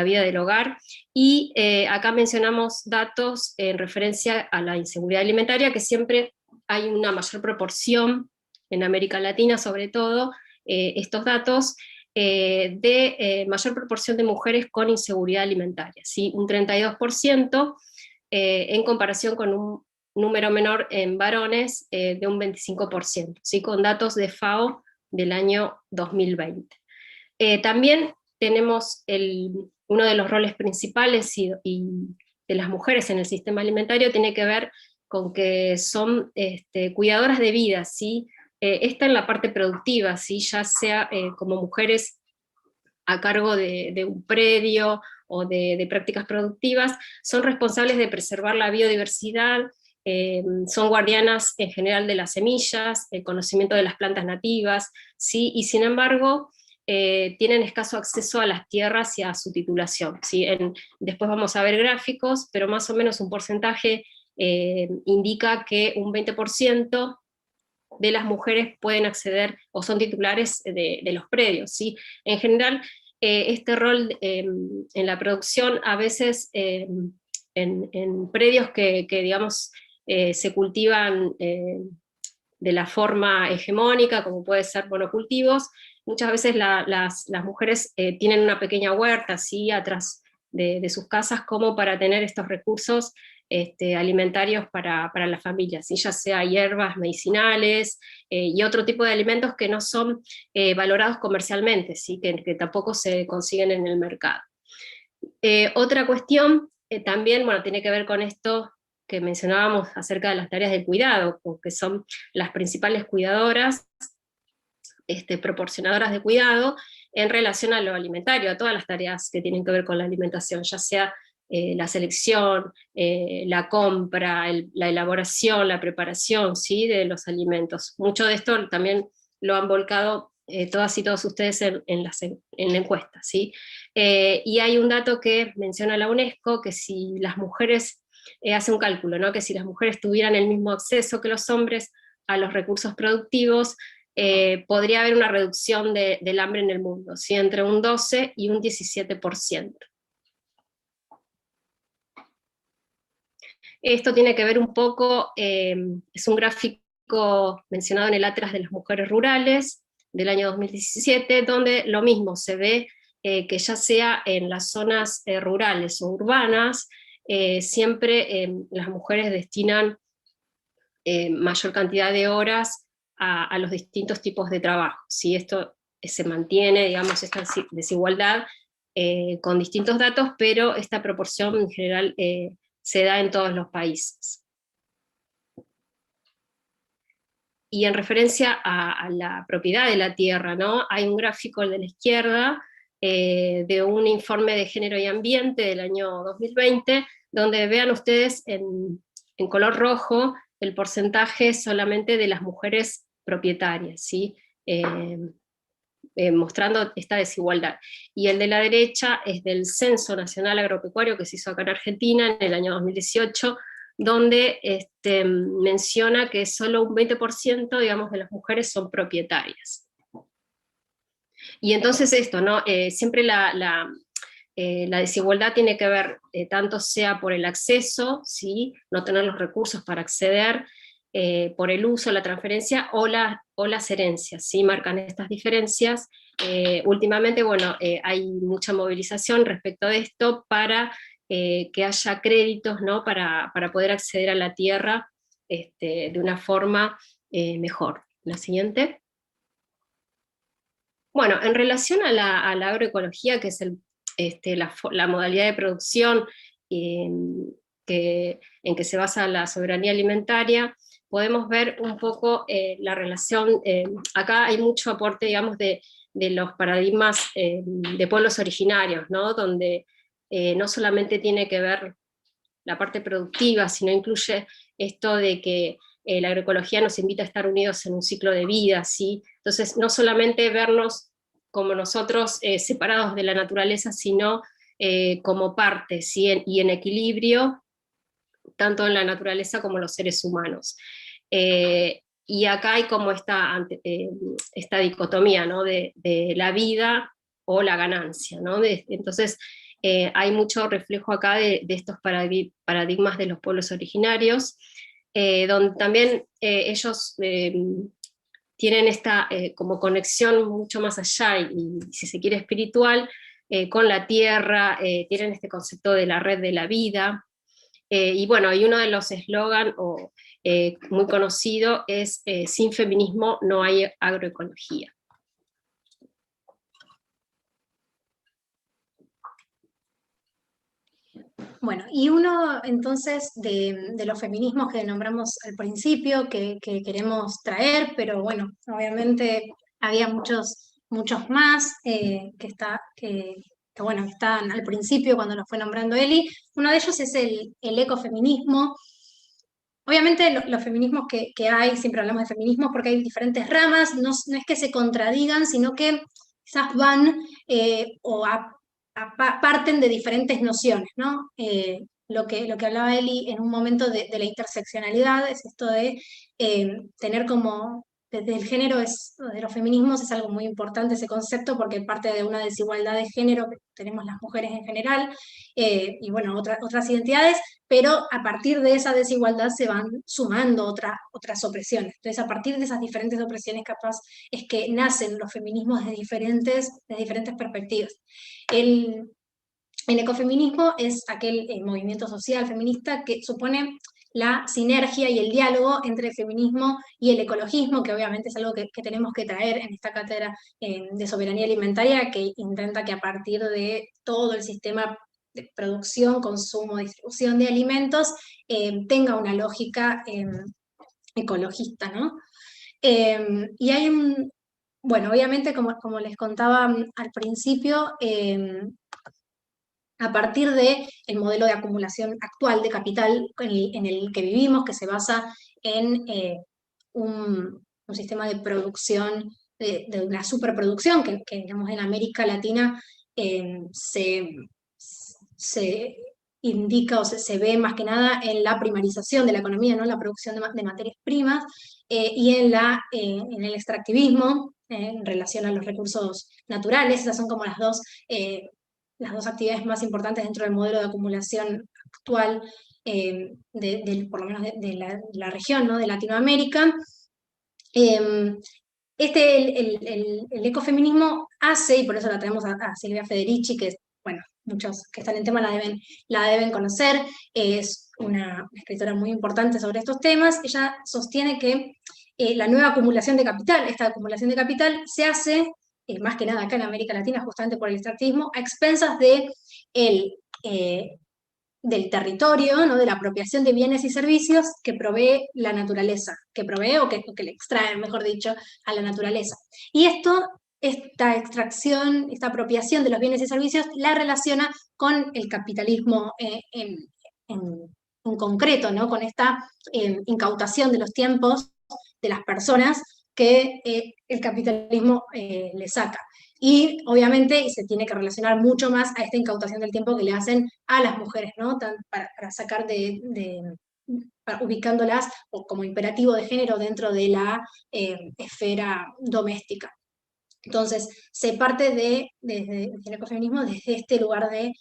vida del hogar. Y acá mencionamos datos en referencia a la inseguridad alimentaria, que siempre hay una mayor proporción, en América Latina sobre todo, estos datos de mayor proporción de mujeres con inseguridad alimentaria, ¿sí? Un 32% en comparación con un número menor en varones de un 25%, ¿sí? Con datos de FAO del año 2020. También tenemos uno de los roles principales y de las mujeres en el sistema alimentario tiene que ver con que son cuidadoras de vida, ¿sí? Esta en la parte productiva, ¿sí? Ya sea como mujeres a cargo de un predio o de prácticas productivas, son responsables de preservar la biodiversidad son guardianas en general de las semillas, el conocimiento de las plantas nativas, ¿sí? Y sin embargo tienen escaso acceso a las tierras y a su titulación, ¿sí? Después vamos a ver gráficos, pero más o menos un porcentaje indica que un 20% de las mujeres pueden acceder o son titulares de los predios, ¿sí? En general, este rol en la producción a veces en predios que digamos, se cultivan de la forma hegemónica, como puede ser monocultivos, muchas veces las mujeres tienen una pequeña huerta así atrás de sus casas como para tener estos recursos alimentarios para la familia, ¿sí? Ya sea hierbas medicinales y otro tipo de alimentos que no son valorados comercialmente, ¿sí? que tampoco se consiguen en el mercado. Otra cuestión también, bueno, tiene que ver con esto que mencionábamos acerca de las tareas de cuidado, que son las principales cuidadoras, proporcionadoras de cuidado en relación a lo alimentario, a todas las tareas que tienen que ver con la alimentación, ya sea la selección, la compra, la elaboración, la preparación, ¿sí? De los alimentos. Mucho de esto también lo han volcado todas y todos ustedes en la encuesta, ¿sí? Y hay un dato que menciona la UNESCO, que si las mujeres, hace un cálculo, ¿no? Que si las mujeres tuvieran el mismo acceso que los hombres a los recursos productivos, podría haber una reducción del hambre en el mundo, ¿sí? Entre un 12 y un 17%. Esto tiene que ver un poco, es un gráfico mencionado en el Atlas de las Mujeres Rurales del año 2017, donde lo mismo se ve que ya sea en las zonas rurales o urbanas, siempre las mujeres destinan mayor cantidad de horas a los distintos tipos de trabajo. ¿Sí? Esto se mantiene, digamos, esta desigualdad con distintos datos, pero esta proporción en general se da en todos los países. Y en referencia a la propiedad de la tierra, ¿no? Hay un gráfico de la izquierda de un informe de género y ambiente del año 2020, donde vean ustedes en color rojo el porcentaje solamente de las mujeres propietarias, ¿sí? Mostrando esta desigualdad. Y el de la derecha es del Censo Nacional Agropecuario que se hizo acá en Argentina en el año 2018, donde menciona que solo un 20%, digamos, de las mujeres son propietarias. Y entonces esto, ¿no? Siempre la desigualdad tiene que ver tanto sea por el acceso, ¿sí? No tener los recursos para acceder, por el uso, la transferencia o las herencias, ¿sí? Marcan estas diferencias. Últimamente, bueno, hay mucha movilización respecto de esto para que haya créditos, ¿no? para poder acceder a la tierra de una forma mejor. La siguiente. Bueno, en relación a la agroecología, que es la modalidad de producción en que se basa la soberanía alimentaria, podemos ver un poco la relación, acá hay mucho aporte, digamos, de los paradigmas de pueblos originarios, ¿no? Donde no solamente tiene que ver la parte productiva, sino incluye esto de que la agroecología nos invita a estar unidos en un ciclo de vida, ¿sí? Entonces, no solamente vernos como nosotros separados de la naturaleza, sino como parte, ¿sí? Y en equilibrio, tanto en la naturaleza como en los seres humanos. Y acá hay como esta dicotomía, ¿no? de la vida o la ganancia, ¿no? Entonces, hay mucho reflejo acá de estos paradigmas de los pueblos originarios, donde también ellos tienen esta como conexión mucho más allá, y si se quiere espiritual, con la tierra, tienen este concepto de la red de la vida, y bueno, y uno de los eslogan muy conocido es sin feminismo no hay agroecología. Bueno, y uno entonces de los feminismos que nombramos al principio, que queremos traer, pero bueno, obviamente había muchos más bueno, que están al principio cuando los fue nombrando Eli. Uno de ellos es el ecofeminismo, obviamente los feminismos que hay, siempre hablamos de feminismos porque hay diferentes ramas, no es que se contradigan, sino que quizás van parten de diferentes nociones, ¿no? Lo que hablaba Eli en un momento de la interseccionalidad es esto de tener como, desde el género, de los feminismos es algo muy importante ese concepto porque parte de una desigualdad de género que tenemos las mujeres en general, y bueno, otras identidades, pero a partir de esa desigualdad se van sumando otras opresiones. Entonces, a partir de esas diferentes opresiones, capaz es que nacen los feminismos de diferentes perspectivas. El ecofeminismo es aquel movimiento social feminista que supone la sinergia y el diálogo entre el feminismo y el ecologismo, que obviamente es algo que tenemos que traer en esta cátedra de soberanía alimentaria, que intenta que a partir de todo el sistema de producción, consumo, distribución de alimentos, tenga una lógica ecologista, ¿no? Y hay bueno, obviamente, como les contaba al principio, a partir del modelo de acumulación actual de capital en el que vivimos, que se basa en un sistema de producción, de una superproducción, que digamos en América Latina se indica o se ve más que nada en la primarización de la economía, ¿no? La producción de materias primas, y en el extractivismo en relación a los recursos naturales. Esas son como las dos actividades más importantes dentro del modelo de acumulación actual, por lo menos de la región, ¿no? De Latinoamérica. El ecofeminismo hace, y por eso la traemos a Silvia Federici, que, bueno, muchos que están en tema la deben conocer, es una escritora muy importante sobre estos temas. Ella sostiene que la nueva acumulación de capital, esta acumulación de capital se hace, más que nada acá en América Latina, justamente por el extractivismo, a expensas del territorio, ¿no? De la apropiación de bienes y servicios que provee la naturaleza, que provee o que le extrae, mejor dicho, a la naturaleza. Y esta extracción, esta apropiación de los bienes y servicios la relaciona con el capitalismo en concreto, ¿no? Con esta incautación de los tiempos de las personas que el capitalismo le saca. Y obviamente se tiene que relacionar mucho más a esta incautación del tiempo que le hacen a las mujeres, ¿no? Para sacar ubicándolas como imperativo de género dentro de la esfera doméstica. Entonces, se parte desde el ecofeminismo desde este lugar de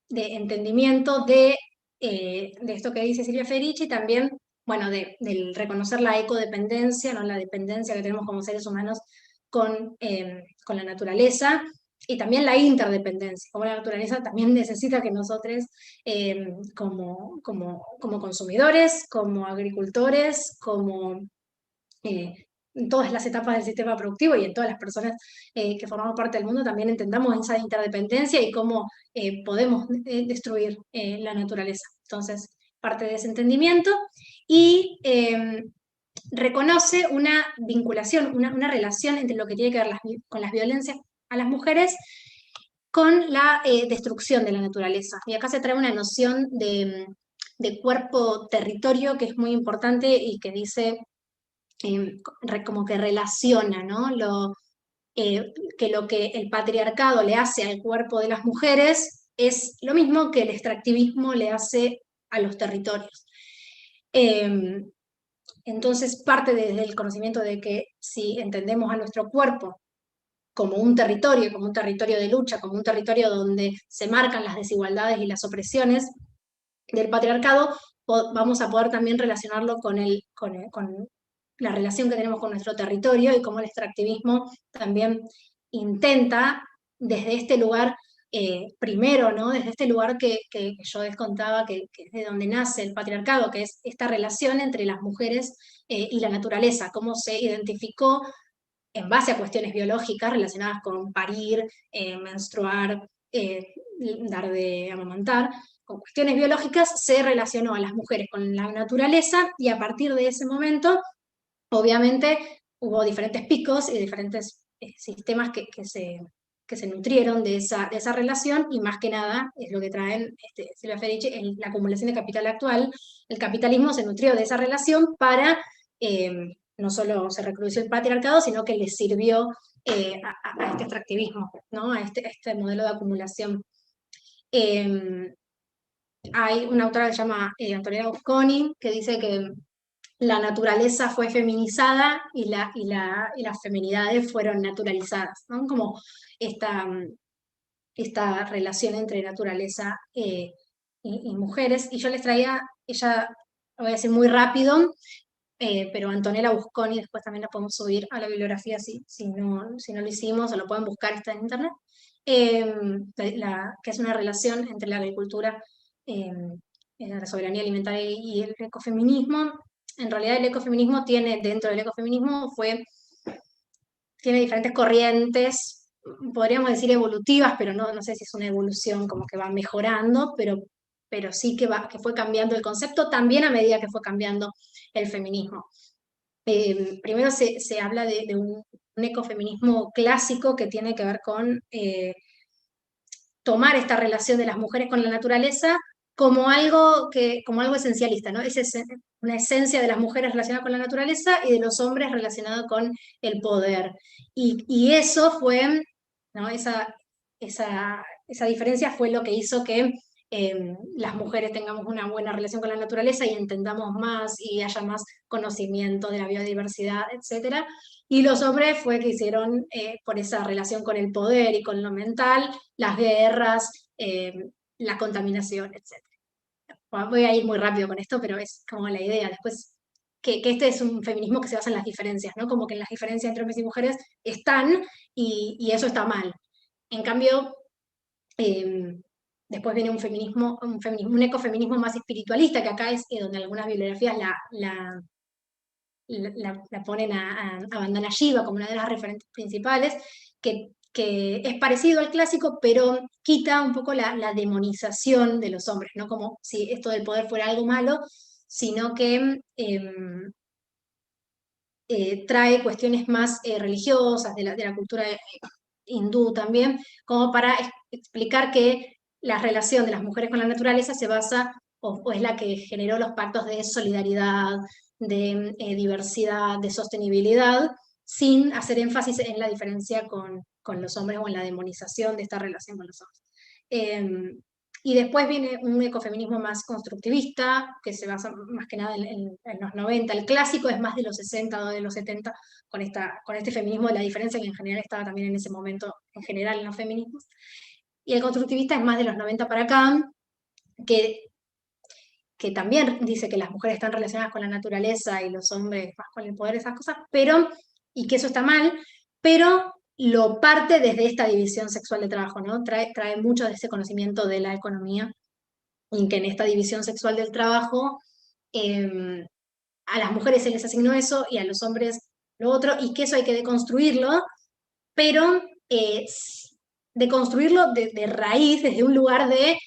entendimiento de esto que dice Silvia Federici, también, bueno, del reconocer la ecodependencia, ¿no? La dependencia que tenemos como seres humanos con la naturaleza, y también la interdependencia, como la naturaleza también necesita que nosotros, como consumidores, como agricultores, como en todas las etapas del sistema productivo y en todas las personas que formamos parte del mundo, también entendamos esa interdependencia y cómo podemos destruir la naturaleza. Entonces, parte de ese entendimiento, y reconoce una vinculación, una relación entre lo que tiene que ver con las violencias a las mujeres con la destrucción de la naturaleza. Y acá se trae una noción de cuerpo-territorio que es muy importante y que dice, como que relaciona, ¿no? Que lo que el patriarcado le hace al cuerpo de las mujeres es lo mismo que el extractivismo le hace a los territorios. Entonces parte desde el conocimiento de que si entendemos a nuestro cuerpo como un territorio de lucha, como un territorio donde se marcan las desigualdades y las opresiones del patriarcado, vamos a poder también relacionarlo con la relación que tenemos con nuestro territorio y cómo el extractivismo también intenta desde este lugar, primero, ¿no? Desde este lugar que yo les contaba, que es de donde nace el patriarcado, que es esta relación entre las mujeres y la naturaleza, cómo se identificó en base a cuestiones biológicas relacionadas con parir, menstruar, dar de amamantar. Con cuestiones biológicas se relacionó a las mujeres con la naturaleza, y a partir de ese momento, obviamente, hubo diferentes picos y diferentes sistemas que se que se nutrieron de esa relación, y más que nada, es lo que traen Silvia Federici, en la acumulación de capital actual. El capitalismo se nutrió de esa relación para, no solo se reprodució el patriarcado, sino que le sirvió a este extractivismo, ¿no? A este modelo de acumulación. Hay una autora que se llama Antonella Busconi, que dice que la naturaleza fue feminizada y las feminidades fueron naturalizadas, ¿no? Como esta relación entre naturaleza y mujeres. Y yo les traía, ella, lo voy a decir muy rápido, pero Antonella Busconi, después también la podemos subir a la bibliografía si no lo hicimos, o lo pueden buscar, está en internet, que es una relación entre la agricultura, la soberanía alimentaria y el ecofeminismo. En realidad el ecofeminismo dentro del ecofeminismo tiene diferentes corrientes, podríamos decir evolutivas, pero no sé si es una evolución como que va mejorando, pero sí que fue cambiando el concepto también a medida que fue cambiando el feminismo. Primero se habla de un ecofeminismo clásico que tiene que ver con tomar esta relación de las mujeres con la naturaleza como algo esencialista, ¿no? Es una esencia de las mujeres relacionada con la naturaleza y de los hombres relacionado con el poder. Y eso fue, ¿no? Esa diferencia fue lo que hizo que las mujeres tengamos una buena relación con la naturaleza y entendamos más y haya más conocimiento de la biodiversidad, etc. Y los hombres fue que hicieron, por esa relación con el poder y con lo mental, las guerras, la contaminación, etc. Voy a ir muy rápido con esto, pero es como la idea. Después, que este es un feminismo que se basa en las diferencias, ¿no? Como que las diferencias entre hombres y mujeres están, y eso está mal. En cambio, después viene un ecofeminismo más espiritualista, que acá es donde algunas bibliografías la ponen a Vandana Shiva como una de las referentes principales, que es parecido al clásico, pero quita un poco la demonización de los hombres, no como si esto del poder fuera algo malo, sino que trae cuestiones más religiosas de la cultura hindú también, como para explicar que la relación de las mujeres con la naturaleza se basa, o es la que generó los pactos de solidaridad, de diversidad, de sostenibilidad, sin hacer énfasis en la diferencia con los hombres o en la demonización de esta relación con los hombres. Y después viene un ecofeminismo más constructivista, que se basa más que nada en los 90. El clásico es más de los 60 o de los 70, con este feminismo de la diferencia, que en general estaba también en ese momento, en general en los feminismos. Y el constructivista es más de los 90 para acá, que también dice que las mujeres están relacionadas con la naturaleza y los hombres más con el poder, esas cosas, y que eso está mal, pero lo parte desde esta división sexual de trabajo, ¿no? Trae mucho de ese conocimiento de la economía, y que en esta división sexual del trabajo a las mujeres se les asignó eso y a los hombres lo otro, y que eso hay que deconstruirlo, pero deconstruirlo de raíz, desde un lugar de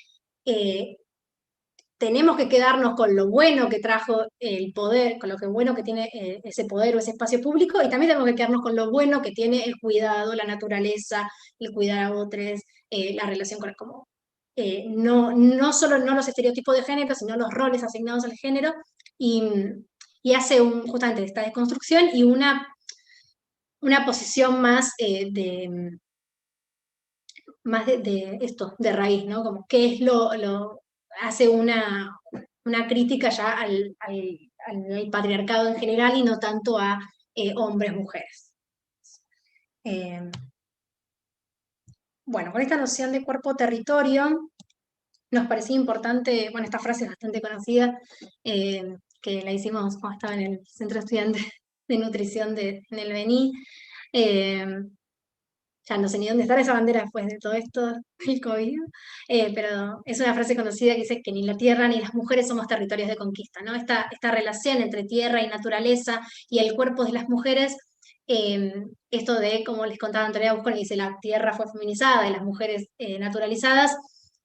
tenemos que quedarnos con lo bueno que trajo el poder, con lo bueno que tiene ese poder o ese espacio público, y también tenemos que quedarnos con lo bueno que tiene el cuidado, la naturaleza, el cuidar a otros, la relación con no solo no los estereotipos de género, sino los roles asignados al género, y hace justamente esta desconstrucción y una posición más de raíz, ¿no? Como qué es hace una crítica ya al patriarcado en general y no tanto a hombres, mujeres. Bueno, con esta noción de cuerpo-territorio, nos parecía importante, bueno, esta frase es bastante conocida, que la hicimos cuando estaba en el Centro Estudiante de Nutrición en el Beni. Ya no sé ni dónde está esa bandera después de todo esto, el COVID, pero es una frase conocida que dice que ni la tierra ni las mujeres somos territorios de conquista, ¿no? Esta relación entre tierra y naturaleza y el cuerpo de las mujeres, esto de, como les contaba Antonella Busconi, que dice la tierra fue feminizada y las mujeres naturalizadas,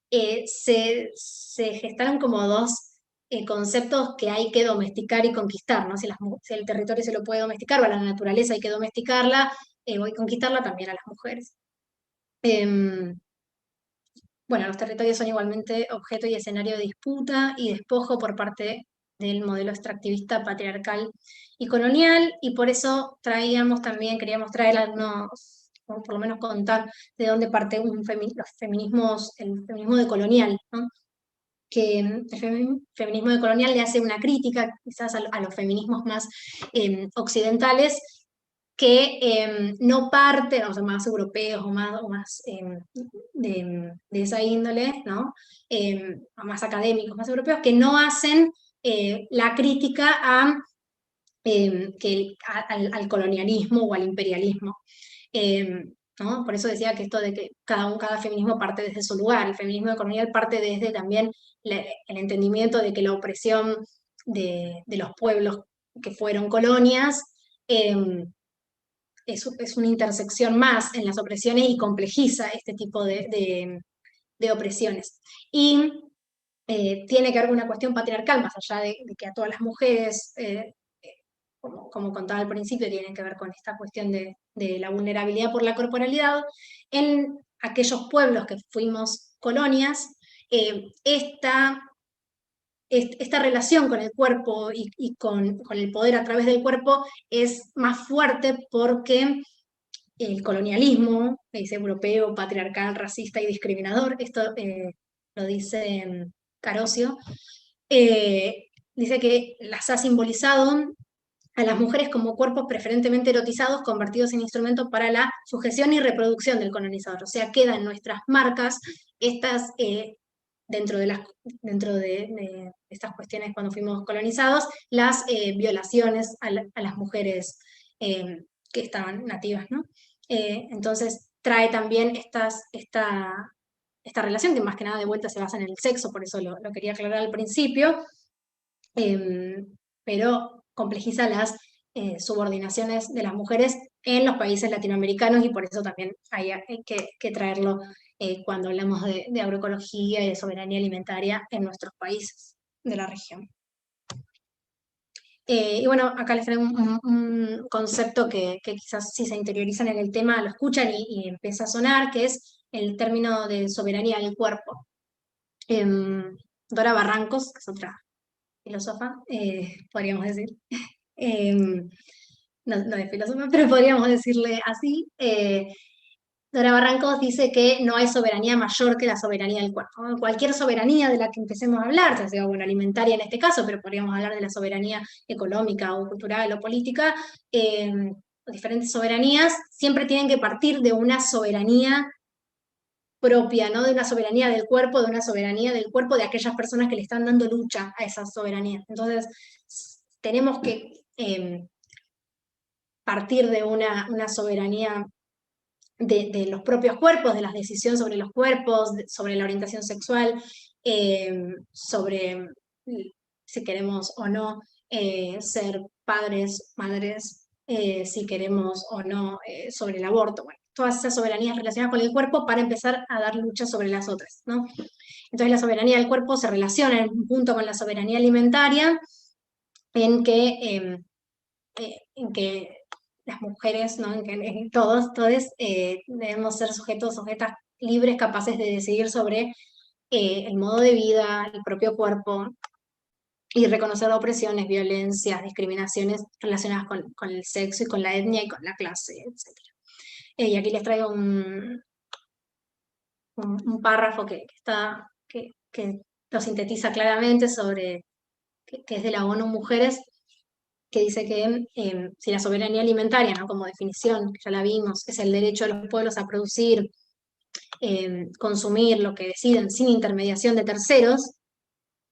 se gestaron como dos conceptos que hay que domesticar y conquistar, ¿no? Si el territorio se lo puede domesticar, o a la naturaleza hay que domesticarla, y conquistarla también a las mujeres. Bueno, los territorios son igualmente objeto y escenario de disputa y despojo por parte del modelo extractivista, patriarcal y colonial, y por eso queríamos traer algunos, o por lo menos contar de dónde parte los feminismos, el feminismo decolonial, ¿no? Que el feminismo decolonial le hace una crítica quizás a los feminismos más occidentales, que no parten, o sea, más europeos o más de esa índole, ¿no? Más académicos, más europeos, que no hacen la crítica al colonialismo o al imperialismo. ¿No? Por eso decía que esto de que cada feminismo parte desde su lugar. El feminismo colonial parte desde también el entendimiento de que la opresión de los pueblos que fueron colonias es una intersección más en las opresiones y complejiza este tipo de opresiones. Y tiene que ver con una cuestión patriarcal, más allá de que a todas las mujeres, como contaba al principio, tienen que ver con esta cuestión de la vulnerabilidad por la corporalidad. En aquellos pueblos que fuimos colonias, esta relación con el cuerpo y con el poder a través del cuerpo es más fuerte porque el colonialismo, que dice europeo, patriarcal, racista y discriminador, esto lo dice Carosio, dice que las ha simbolizado a las mujeres como cuerpos preferentemente erotizados convertidos en instrumentos para la sujeción y reproducción del colonizador. O sea, quedan nuestras marcas, estas, dentro de estas cuestiones cuando fuimos colonizados, las violaciones a las mujeres que estaban nativas, ¿no? Entonces trae también esta relación, que más que nada de vuelta se basa en el sexo, por eso lo quería aclarar al principio, pero complejiza las subordinaciones de las mujeres en los países latinoamericanos, y por eso también hay que traerlo cuando hablamos de agroecología y de soberanía alimentaria en nuestros países de la región. Y bueno, acá les traigo un concepto que quizás si se interiorizan en el tema lo escuchan y empieza a sonar, que es el término de soberanía del cuerpo. Dora Barrancos, que es otra filósofa, podríamos decir, no es filósofa, pero podríamos decirle así. Dora Barrancos dice que no hay soberanía mayor que la soberanía del cuerpo. Cualquier soberanía de la que empecemos a hablar, ya sea bueno, alimentaria en este caso, pero podríamos hablar de la soberanía económica o cultural o política, diferentes soberanías siempre tienen que partir de una soberanía propia, no de una soberanía del cuerpo, de una soberanía del cuerpo de aquellas personas que le están dando lucha a esa soberanía. Entonces, tenemos que partir de una soberanía de los propios cuerpos, de las decisiones sobre los cuerpos, sobre la orientación sexual, sobre si queremos o no ser padres, madres, si queremos o no sobre el aborto. Bueno, todas esas soberanías relacionadas con el cuerpo para empezar a dar lucha sobre las otras, ¿no? Entonces la soberanía del cuerpo se relaciona en un punto con la soberanía alimentaria, en que las mujeres, ¿no? En todos debemos ser sujetas libres, capaces de decidir sobre el modo de vida, el propio cuerpo, y reconocer opresiones, violencias, discriminaciones relacionadas con el sexo y con la etnia y con la clase, etc. Y aquí les traigo un párrafo que lo sintetiza claramente que es de la ONU Mujeres, que dice que si la soberanía alimentaria, ¿no? Como definición, que ya la vimos, es el derecho de los pueblos a producir, consumir lo que deciden sin intermediación de terceros,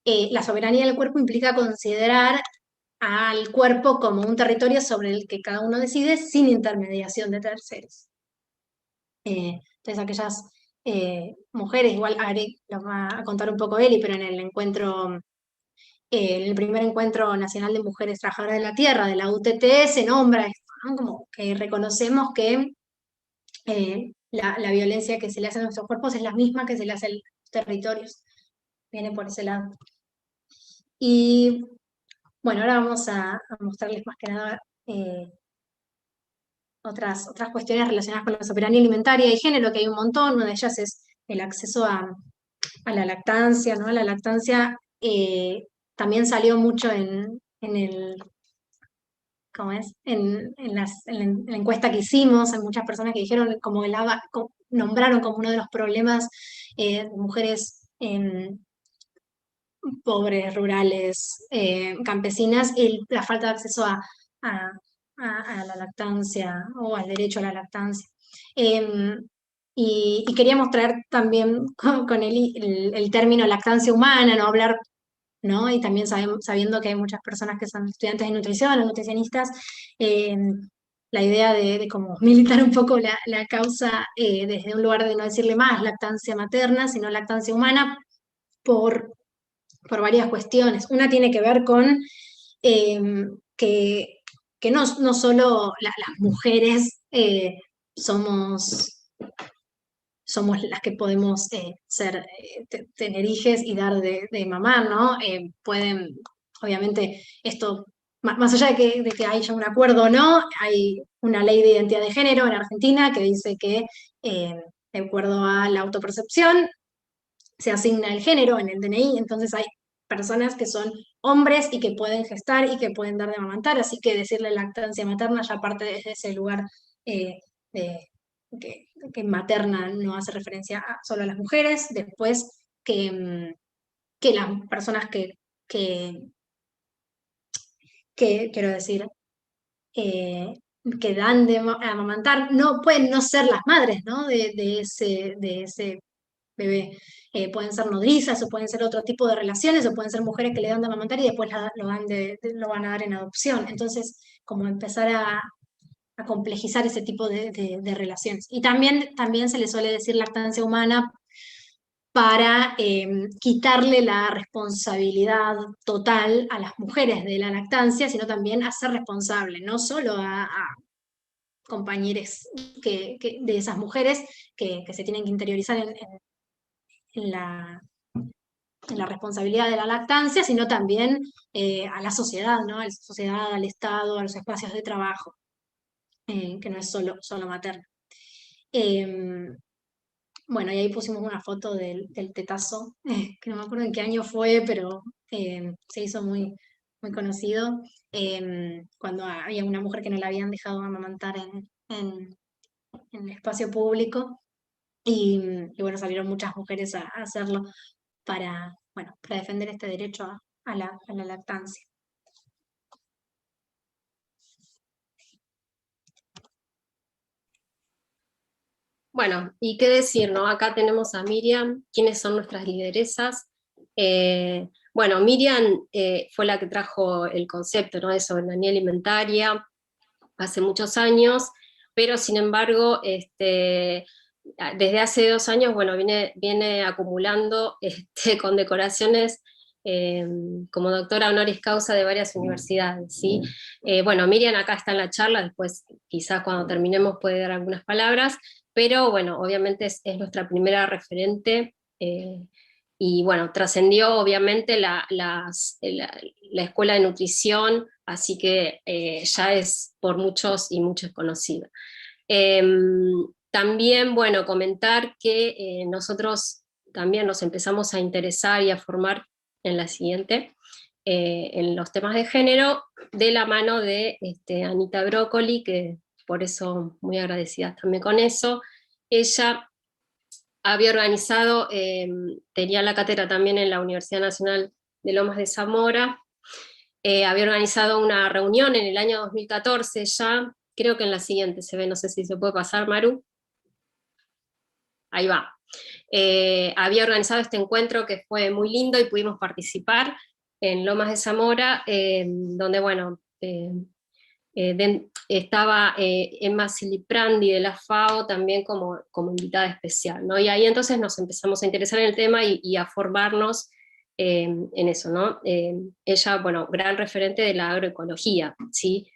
la soberanía del cuerpo implica considerar al cuerpo como un territorio sobre el que cada uno decide sin intermediación de terceros. Entonces aquellas mujeres, igual lo va a contar un poco Eli, pero en el primer encuentro nacional de mujeres trabajadoras de la tierra, de la UTT, se nombra esto, ¿no? Como que reconocemos que la violencia que se le hace a nuestros cuerpos es la misma que se le hace a los territorios. Viene por ese lado. Y bueno, ahora vamos a mostrarles más que nada otras cuestiones relacionadas con la soberanía alimentaria y género, que hay un montón. Una de ellas es el acceso a la lactancia, ¿no? La lactancia también salió mucho en el, ¿cómo es? En la encuesta que hicimos, hay muchas personas que dijeron, nombraron como uno de los problemas de mujeres pobres, rurales, campesinas, la falta de acceso a- a la lactancia o al derecho a la lactancia. Y queríamos traer también con él el término lactancia humana, no hablar, ¿no? Y también sabiendo que hay muchas personas que son estudiantes de nutrición o nutricionistas, eh, la idea de como militar un poco la causa desde un lugar de no decirle más lactancia materna, sino lactancia humana, por varias cuestiones. Una tiene que ver con eh, que, que no solo las mujeres somos las que podemos tener hijes y dar de mamar, ¿no? Pueden, obviamente, esto, más allá de que haya un acuerdo o no, hay una ley de identidad de género en Argentina que dice que, de acuerdo a la autopercepción, se asigna el género en el DNI, entonces hay personas que son hombres y que pueden gestar y que pueden dar de amamantar, así que decirle lactancia materna ya parte desde ese lugar eh, de, que materna no hace referencia solo a las mujeres, después que las personas que, quiero decir, eh, que dan de amamantar, no pueden no ser las madres, ¿no? De ese bebé. Pueden ser nodrizas o pueden ser otro tipo de relaciones o pueden ser mujeres que le dan de amamantar y después lo van a dar en adopción. Entonces, como empezar a complejizar ese tipo de relaciones. Y también se le suele decir lactancia humana para quitarle la responsabilidad total a las mujeres de la lactancia, sino también a ser responsable, no solo a compañeros de esas mujeres que se tienen que interiorizar en la responsabilidad de la lactancia, sino también a la sociedad, ¿no? A la sociedad, al Estado, a los espacios de trabajo, que no es solo materno. Bueno, y ahí pusimos una foto del tetazo, que no me acuerdo en qué año fue, pero se hizo muy conocido, cuando había una mujer que no la habían dejado amamantar en el espacio público, y bueno, salieron muchas mujeres a hacerlo para defender este derecho a la lactancia. Bueno, y qué decir, ¿no? Acá tenemos a Miriam, ¿quiénes son nuestras lideresas? Bueno, Miriam fue la que trajo el concepto, ¿no? De soberanía alimentaria hace muchos años, pero sin embargo, desde hace 2 años, bueno, viene acumulando condecoraciones como doctora honoris causa de varias universidades, ¿sí? Bueno, Miriam acá está en la charla, después quizás cuando terminemos puede dar algunas palabras, pero bueno, obviamente es nuestra primera referente, y bueno, trascendió obviamente la escuela de nutrición, así que ya es por muchos y muchos conocida. También, bueno, comentar que nosotros también nos empezamos a interesar y a formar en la siguiente, en los temas de género, de la mano de Anita Brócoli, que por eso muy agradecidas también con eso. Ella había organizado, tenía la cátedra también en la Universidad Nacional de Lomas de Zamora, había organizado una reunión en el año 2014 ya, creo que en la siguiente se ve, no sé si se puede pasar, Maru. Ahí va. Había organizado este encuentro que fue muy lindo y pudimos participar en Lomas de Zamora, donde, bueno, estaba Emma Siliprandi de la FAO también como invitada especial, ¿no? Y ahí entonces nos empezamos a interesar en el tema y a formarnos en eso, ¿no? Ella, bueno, gran referente de la agroecología, ¿sí?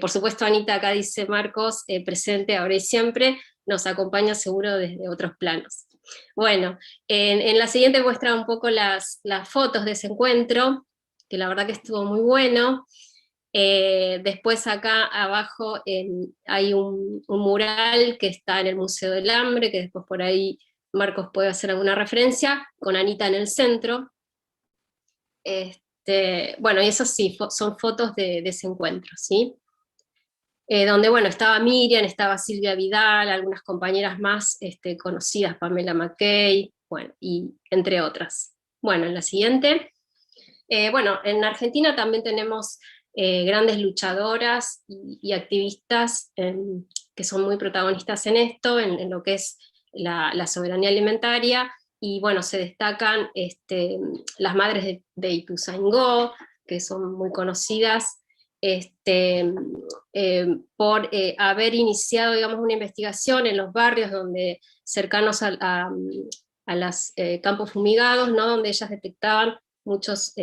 Por supuesto, Anita, acá dice Marcos, presente ahora y siempre, nos acompaña seguro desde otros planos. Bueno, en la siguiente muestra un poco las fotos de ese encuentro, que la verdad que estuvo muy bueno. Después acá abajo hay un mural que está en el Museo del Hambre, que después por ahí Marcos puede hacer alguna referencia, con Anita en el centro. Bueno, y eso sí, son fotos de ese encuentro, ¿sí? Donde, bueno, estaba Miriam, estaba Silvia Vidal, algunas compañeras más conocidas, Pamela McKay, bueno, y entre otras. Bueno, en la siguiente. Bueno, en Argentina también tenemos grandes luchadoras y activistas que son muy protagonistas en esto, en lo que es la soberanía alimentaria, y bueno, se destacan las madres de Ituzaingó, que son muy conocidas, por haber iniciado, digamos, una investigación en los barrios cercanos a los campos fumigados, ¿no? Donde ellas detectaban muchos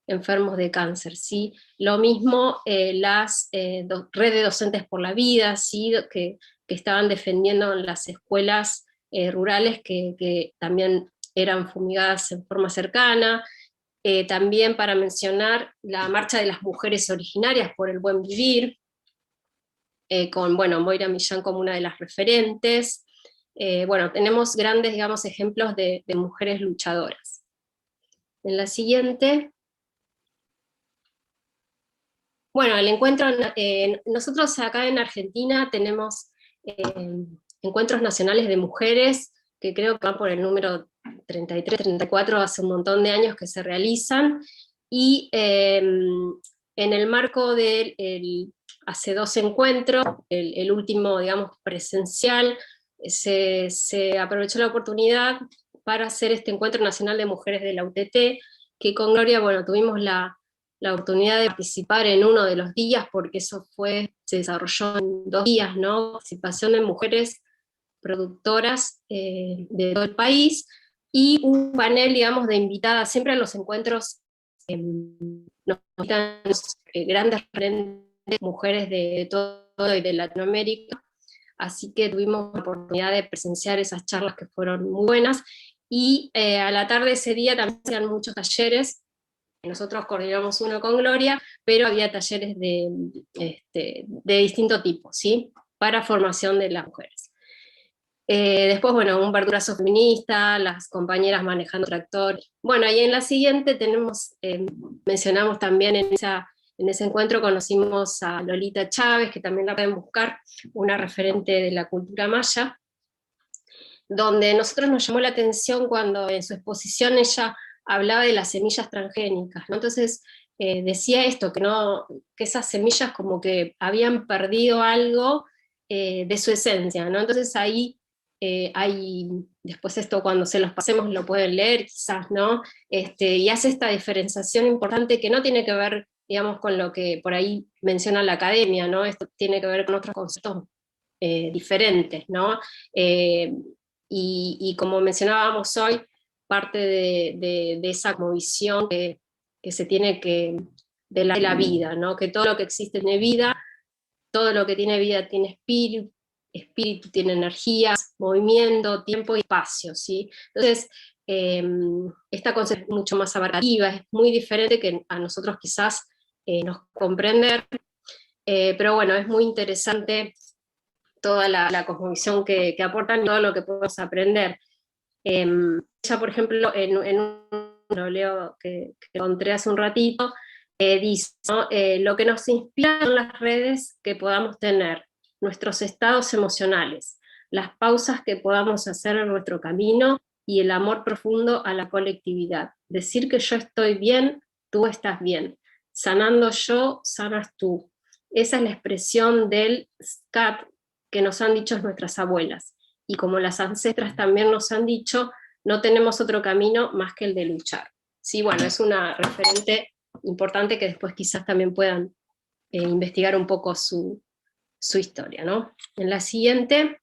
enfermos de cáncer, ¿sí? Lo mismo las redes docentes por la vida, ¿sí? que estaban defendiendo en las escuelas rurales que también eran fumigadas en forma cercana. También para mencionar la marcha de las mujeres originarias por el buen vivir, con bueno, Moira Millán como una de las referentes. Bueno, tenemos grandes, digamos, ejemplos de mujeres luchadoras. En la siguiente. Bueno, el encuentro, nosotros acá en Argentina tenemos encuentros nacionales de mujeres, que creo que van por el número 33, 34, hace un montón de años que se realizan, y en el marco hace 2 encuentros, el último, digamos, presencial, se aprovechó la oportunidad para hacer este encuentro nacional de mujeres de la UTT, que con Gloria, bueno, tuvimos la oportunidad de participar en uno de los días, porque se desarrolló en 2 días, ¿no? Participación de mujeres productoras de todo el país, y un panel, digamos, de invitadas. Siempre en los encuentros nos invitan grandes mujeres de todo y de Latinoamérica, así que tuvimos la oportunidad de presenciar esas charlas que fueron muy buenas, y a la tarde ese día también se hacían muchos talleres. Nosotros coordinamos uno con Gloria, pero había talleres de distinto tipo, ¿sí? Para formación de las mujeres. Después, bueno, un verdurazo feminista, las compañeras manejando tractor. Bueno, y en la siguiente mencionamos también en ese encuentro, conocimos a Lolita Chávez, que también la pueden buscar, una referente de la cultura maya, donde nosotros nos llamó la atención cuando en su exposición ella hablaba de las semillas transgénicas, ¿no? Entonces decía esto, que esas semillas como que habían perdido algo de su esencia, ¿no? Entonces ahí después esto cuando se los pasemos lo pueden leer quizás, ¿no? Y hace esta diferenciación importante que no tiene que ver, digamos, con lo que por ahí menciona la academia, ¿no? Esto tiene que ver con otros conceptos diferentes, ¿no? Y como mencionábamos hoy, parte de esa visión que se tiene de la vida, ¿no? Que todo lo que existe tiene vida, todo lo que tiene vida tiene espíritu tiene energías, movimiento, tiempo y espacio, ¿sí? Entonces, esta concepción es mucho más abarcativa, es muy diferente que a nosotros quizás nos comprender, pero bueno, es muy interesante toda la cosmovisión que aportan y todo lo que podemos aprender. Ella, por ejemplo, en un leo que encontré hace un ratito, dice, ¿no? Lo que nos inspira son las redes que podamos tener, nuestros estados emocionales, las pausas que podamos hacer en nuestro camino y el amor profundo a la colectividad. Decir que yo estoy bien, tú estás bien. Sanando yo, sanas tú. Esa es la expresión del SCAT que nos han dicho nuestras abuelas. Y como las ancestras también nos han dicho, no tenemos otro camino más que el de luchar. Sí, bueno, es una referente importante que después quizás también puedan investigar un poco su historia, ¿no? En la siguiente.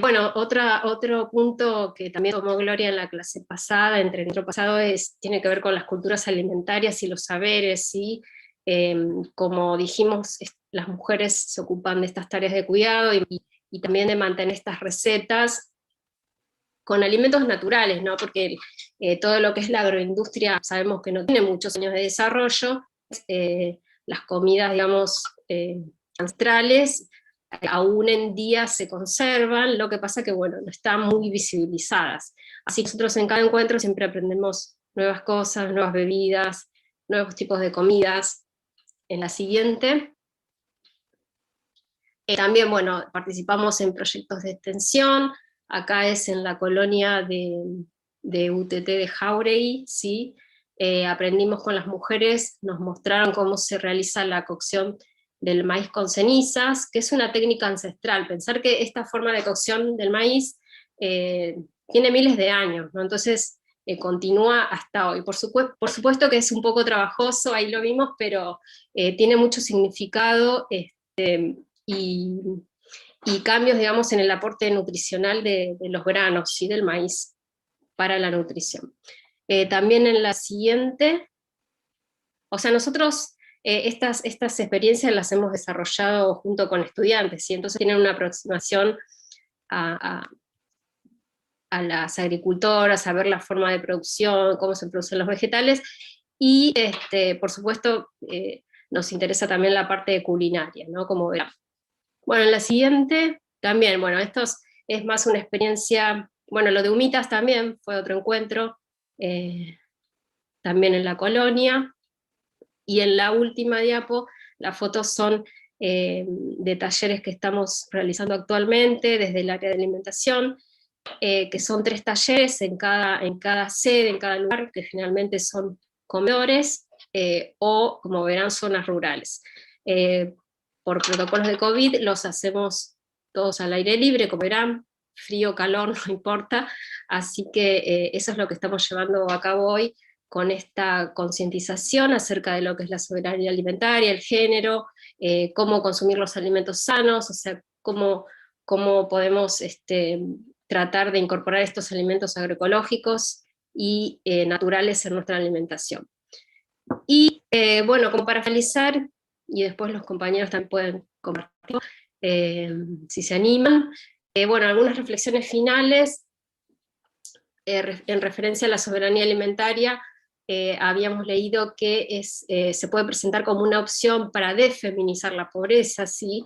Bueno, otro punto que también tomó Gloria en la clase pasada, entre el otro pasado, tiene que ver con las culturas alimentarias y los saberes, ¿sí? Como dijimos, las mujeres se ocupan de estas tareas de cuidado y también de mantener estas recetas con alimentos naturales, ¿no? Porque todo lo que es la agroindustria sabemos que no tiene muchos años de desarrollo, las comidas, digamos, ancestrales, aún en día se conservan, lo que pasa que, bueno, no están muy visibilizadas. Así que nosotros en cada encuentro siempre aprendemos nuevas cosas, nuevas bebidas, nuevos tipos de comidas. En la siguiente, también, bueno, participamos en proyectos de extensión, acá es en la colonia de UTT de Jauregui, ¿sí? Aprendimos con las mujeres, nos mostraron cómo se realiza la cocción del maíz con cenizas, que es una técnica ancestral. Pensar que esta forma de cocción del maíz tiene miles de años, ¿no? Entonces continúa hasta hoy. Por supuesto que es un poco trabajoso, ahí lo vimos, pero tiene mucho significado y cambios, digamos, en el aporte nutricional de los granos y del maíz para la nutrición. También en la siguiente, o sea, nosotros estas experiencias las hemos desarrollado junto con estudiantes, y entonces tienen una aproximación a las agricultoras, a ver la forma de producción, cómo se producen los vegetales, y por supuesto nos interesa también la parte de culinaria, ¿no? Como verán. Bueno, en la siguiente, también, bueno, esto es más una experiencia, bueno, lo de Humitas también fue otro encuentro, también en la colonia, y en la última diapo, las fotos son de talleres que estamos realizando actualmente desde el área de alimentación, que son 3 talleres en cada sede, en cada lugar, que generalmente son comedores, o, como verán, zonas rurales. Por protocolos de COVID los hacemos todos al aire libre, como verán, frío, calor, no importa, así que eso es lo que estamos llevando a cabo hoy, con esta concientización acerca de lo que es la soberanía alimentaria, el género, cómo consumir los alimentos sanos, o sea, cómo podemos tratar de incorporar estos alimentos agroecológicos y naturales en nuestra alimentación. Y bueno, como para finalizar, y después los compañeros también pueden compartir, si se animan, bueno, algunas reflexiones finales en referencia a la soberanía alimentaria. Habíamos leído que se puede presentar como una opción para desfeminizar la pobreza, ¿sí?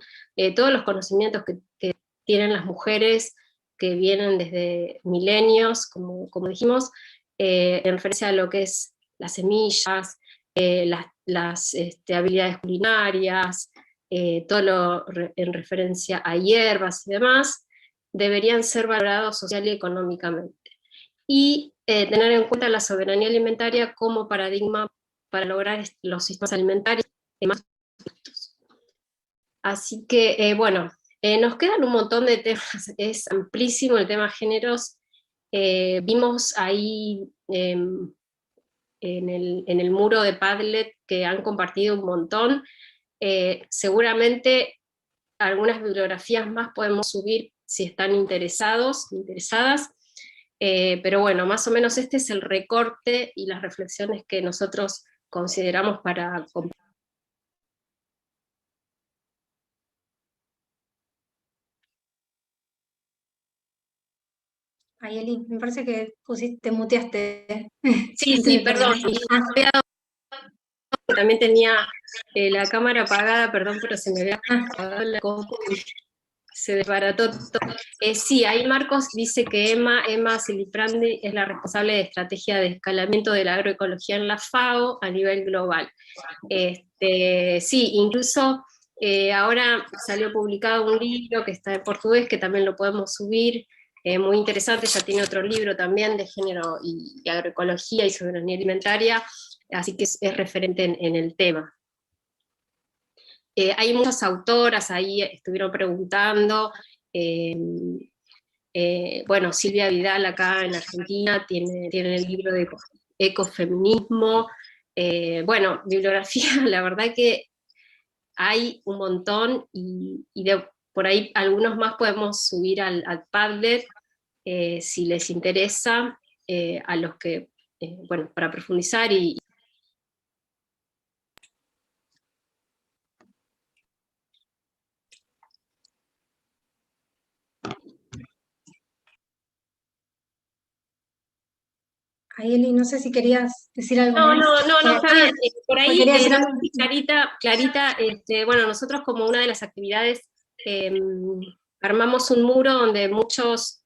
Todos los conocimientos que tienen las mujeres, que vienen desde milenios, como dijimos, en referencia a lo que es las semillas, las habilidades culinarias, todo lo en referencia a hierbas y demás, deberían ser valorados social y económicamente. Y tener en cuenta la soberanía alimentaria como paradigma para lograr los sistemas alimentarios más justos. Así que, bueno, nos quedan un montón de temas, es amplísimo el tema géneros. Vimos ahí en el muro de Padlet que han compartido un montón. Seguramente algunas bibliografías más podemos subir si están interesados, interesadas. Pero bueno, más o menos este es el recorte y las reflexiones que nosotros consideramos para compartir. Ay, Eli, me parece que te muteaste. Sí, perdón. También tenía la cámara apagada, perdón, pero se me había apagado la compu y se desbarató todo. Sí, ahí Marcos dice que Emma Celiprandi es la responsable de estrategia de escalamiento de la agroecología en la FAO a nivel global. Sí, incluso ahora salió publicado un libro que está en portugués, que también lo podemos subir, muy interesante. Ya tiene otro libro también de género y agroecología y soberanía alimentaria, así que es referente en el tema. Hay muchas autoras ahí, estuvieron preguntando. Bueno, Silvia Vidal acá en Argentina tiene el libro de ecofeminismo. Bueno, bibliografía, la verdad que hay un montón, y por ahí algunos más podemos subir al Padlet, si les interesa, a los que, bueno, para profundizar. Ahí, Eli, no sé si querías decir algo No, más. está bien. Por ahí, quería decir no sé algo. si Clarita, bueno, nosotros como una de las actividades armamos un muro donde muchos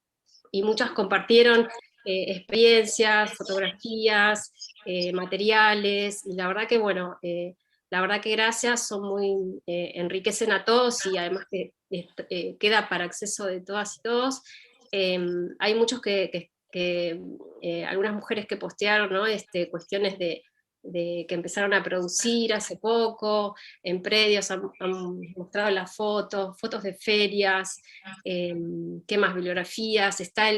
y muchas compartieron experiencias, fotografías, materiales, y la verdad que, bueno, la verdad que gracias, son muy, enriquecen a todos, y además que queda para acceso de todas y todos. Hay muchos algunas mujeres que postearon, ¿no? Cuestiones que empezaron a producir hace poco, en predios han mostrado las fotos de ferias, qué más, bibliografías, está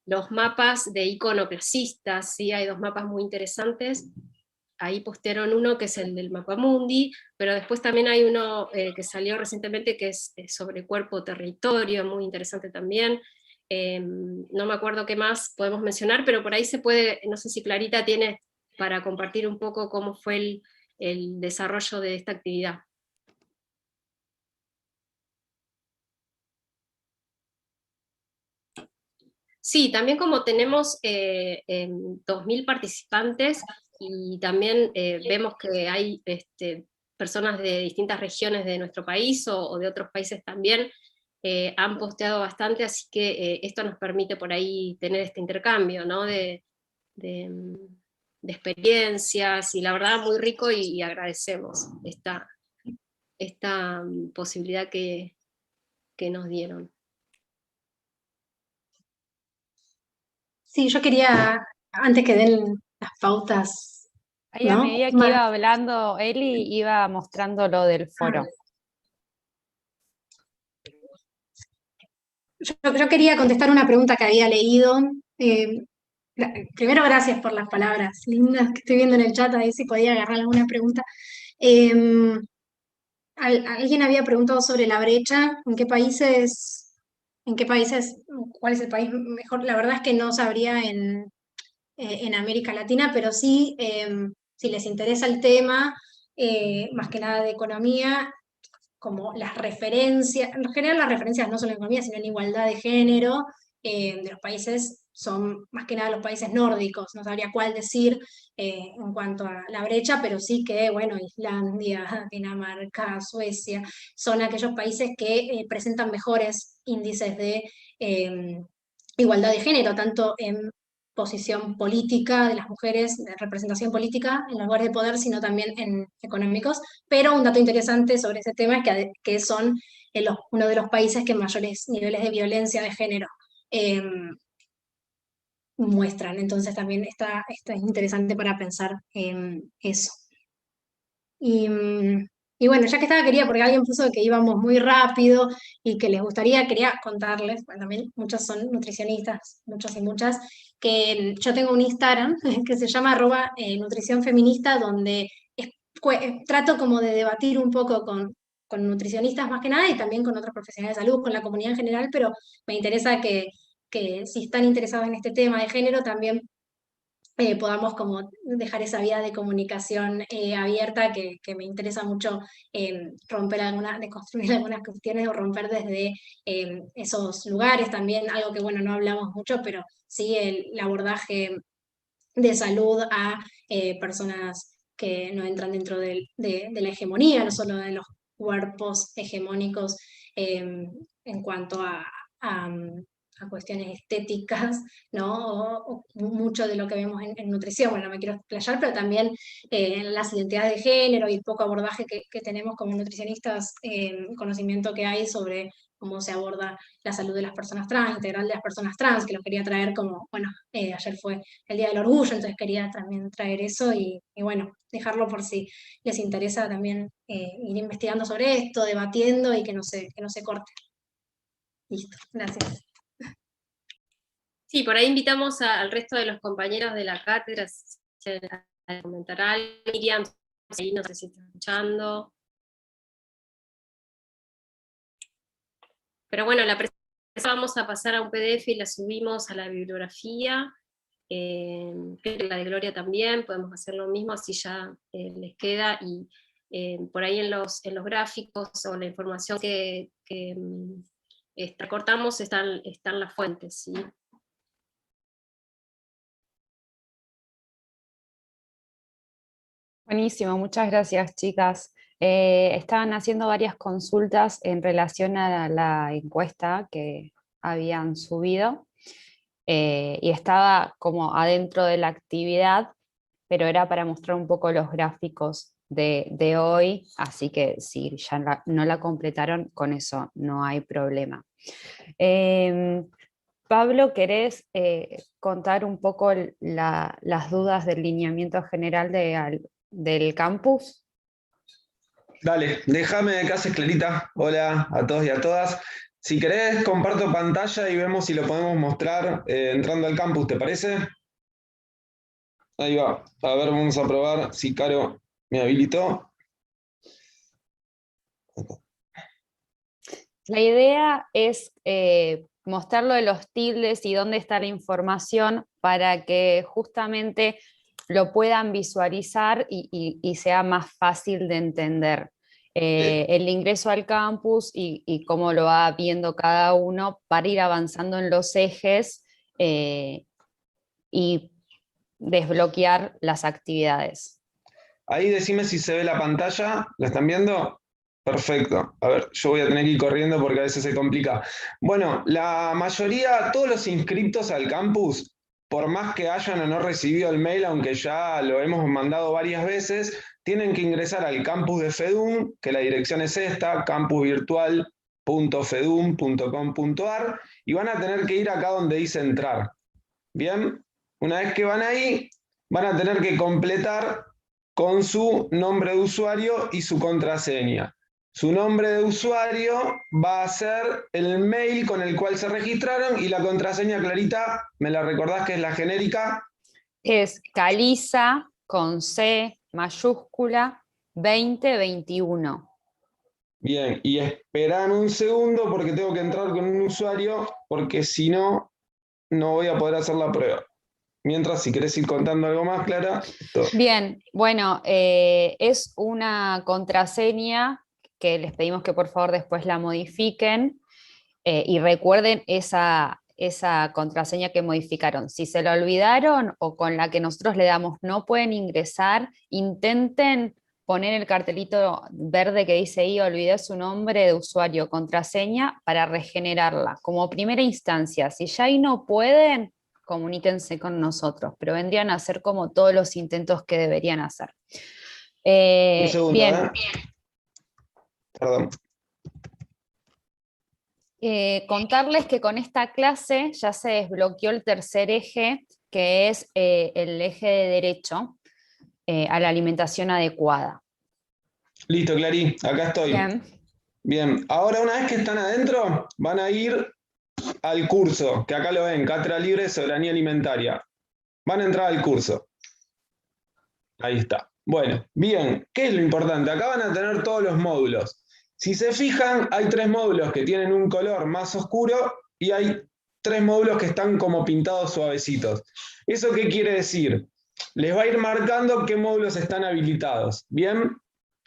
los mapas de iconoclasistas, ¿sí? Hay 2 mapas muy interesantes. Ahí postearon uno que es el del Mapamundi, pero después también hay uno que salió recientemente que es sobre cuerpo-territorio, muy interesante también. No me acuerdo qué más podemos mencionar, pero por ahí se puede, no sé si Clarita tiene para compartir un poco cómo fue el desarrollo de esta actividad. Sí, también como tenemos 2.000 participantes, y también vemos que hay personas de distintas regiones de nuestro país o de otros países también, han posteado bastante, así que esto nos permite por ahí tener este intercambio, ¿no? de, de experiencias, y la verdad muy rico, y agradecemos esta posibilidad que nos dieron. Sí, yo quería, antes que den las pautas, Ahí a ¿no? medida que iba hablando Eli, iba mostrando lo del foro. Yo quería contestar una pregunta que había leído. Primero, gracias por las palabras lindas que estoy viendo en el chat, a ver si podía agarrar alguna pregunta. Alguien había preguntado sobre la brecha, cuál es el país mejor. La verdad es que no sabría en América Latina, pero sí, si les interesa el tema, más que nada de economía, como las referencias, en general las referencias no solo en economía, sino en igualdad de género, de los países son más que nada los países nórdicos, no sabría cuál decir en cuanto a la brecha, pero sí que, bueno, Islandia, Dinamarca, Suecia, son aquellos países que presentan mejores índices de igualdad de género, tanto en posición política de las mujeres, de representación política en los lugares de poder, sino también en económicos. Pero un dato interesante sobre ese tema es que son uno de los países que mayores niveles de violencia de género muestran. Entonces también está interesante para pensar en eso. Y bueno, ya que estaba, porque alguien puso que íbamos muy rápido y que quería contarles, bueno, también muchos son nutricionistas, muchos y muchas, que yo tengo un Instagram que se llama @nutrición feminista, donde trato como de debatir un poco con nutricionistas más que nada, y también con otros profesionales de salud, con la comunidad en general, pero me interesa que si están interesados en este tema de género, también podamos como dejar esa vía de comunicación abierta, que me interesa mucho de construir algunas cuestiones o romper desde esos lugares también, algo que bueno, no hablamos mucho, pero sí el abordaje de salud a personas que no entran dentro de la hegemonía, no solo de los cuerpos hegemónicos en cuanto a cuestiones estéticas, ¿no? O mucho de lo que vemos en nutrición, bueno, no me quiero explayar, pero también en las identidades de género y el poco abordaje que tenemos como nutricionistas, conocimiento que hay sobre cómo se aborda la salud de las personas trans, integral de las personas trans, que lo quería traer como, bueno, ayer fue el Día del Orgullo, entonces quería también traer eso y bueno, dejarlo por si les interesa también ir investigando sobre esto, debatiendo y que no se corte. Listo, gracias. Sí, por ahí invitamos al resto de los compañeros de la cátedra a comentar algo. Miriam, ahí no sé si está escuchando. Pero bueno, la presentación vamos a pasar a un PDF y la subimos a la bibliografía. Creo que la de Gloria también, podemos hacer lo mismo, así ya les queda, y por ahí en los gráficos o la información que recortamos están las fuentes, ¿sí? Buenísimo, muchas gracias, chicas. Estaban haciendo varias consultas en relación a la encuesta que habían subido y estaba como adentro de la actividad, pero era para mostrar un poco los gráficos de hoy, así que si ya no la completaron, con eso no hay problema. Pablo, ¿querés contar un poco las dudas del lineamiento general del campus? Dale, déjame que haces Clarita. Hola a todos y a todas. Si querés, comparto pantalla y vemos si lo podemos mostrar entrando al campus, ¿te parece? Ahí va. A ver, vamos a probar si Caro me habilitó. La idea es mostrar lo de los tildes y dónde está la información para que justamente lo puedan visualizar y sea más fácil de entender. El ingreso al campus y cómo lo va viendo cada uno para ir avanzando en los ejes y desbloquear las actividades. Ahí decime si se ve la pantalla. ¿La están viendo? Perfecto. A ver, yo voy a tener que ir corriendo porque a veces se complica. Bueno, la mayoría, todos los inscriptos al campus, por más que hayan o no recibido el mail, aunque ya lo hemos mandado varias veces, tienen que ingresar al campus de FEDUM, que la dirección es esta, campusvirtual.fedum.com.ar, y van a tener que ir acá donde dice entrar. Bien, una vez que van ahí, van a tener que completar con su nombre de usuario y su contraseña. Su nombre de usuario va a ser el mail con el cual se registraron y la contraseña, Clarita, ¿me la recordás que es la genérica? Es Caliza con C mayúscula 2021. Bien, y esperan un segundo porque tengo que entrar con un usuario porque si no, no voy a poder hacer la prueba. Mientras, si querés ir contando algo más, Clara. Bien, bueno, es una contraseña que les pedimos que por favor después la modifiquen y recuerden esa contraseña que modificaron. Si se la olvidaron o con la que nosotros le damos no pueden ingresar, intenten poner el cartelito verde que dice ahí, olvidé su nombre de usuario, contraseña, para regenerarla. Como primera instancia, si ya ahí no pueden, comuníquense con nosotros, pero vendrían a ser como todos los intentos que deberían hacer. Un segundo, Bien. Perdón. Contarles que con esta clase ya se desbloqueó el tercer eje, que es el eje de derecho a la alimentación adecuada. Listo, Clarí, acá estoy. Bien. Bien, ahora una vez que están adentro, van a ir al curso, que acá lo ven, Cátedra Libre de Soberanía Alimentaria. Van a entrar al curso. Ahí está. Bueno, bien, ¿qué es lo importante? Acá van a tener todos los módulos. Si se fijan, hay 3 módulos que tienen un color más oscuro y hay 3 módulos que están como pintados suavecitos. ¿Eso qué quiere decir? Les va a ir marcando qué módulos están habilitados. Bien,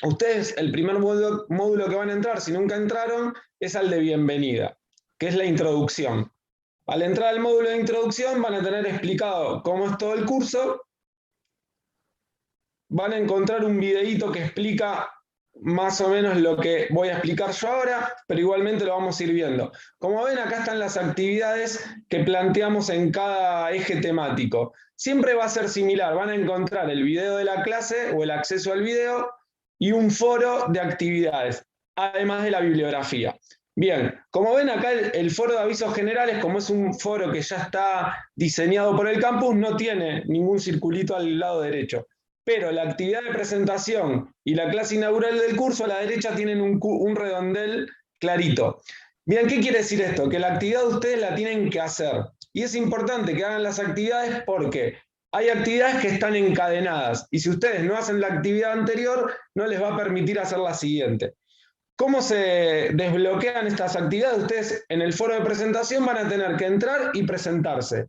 ustedes, el primer módulo que van a entrar, si nunca entraron, es al de bienvenida, que es la introducción. Al entrar al módulo de introducción van a tener explicado cómo es todo el curso. Van a encontrar un videíto que explica más o menos lo que voy a explicar yo ahora, pero igualmente lo vamos a ir viendo. Como ven, acá están las actividades que planteamos en cada eje temático. Siempre va a ser similar, van a encontrar el video de la clase o el acceso al video y un foro de actividades, además de la bibliografía. Bien, como ven acá el foro de avisos generales, como es un foro que ya está diseñado por el campus, no tiene ningún circulito al lado derecho. Pero la actividad de presentación y la clase inaugural del curso a la derecha tienen un redondel clarito. Bien, ¿qué quiere decir esto? Que la actividad ustedes la tienen que hacer. Y es importante que hagan las actividades porque hay actividades que están encadenadas. Y si ustedes no hacen la actividad anterior, no les va a permitir hacer la siguiente. ¿Cómo se desbloquean estas actividades? Ustedes en el foro de presentación van a tener que entrar y presentarse.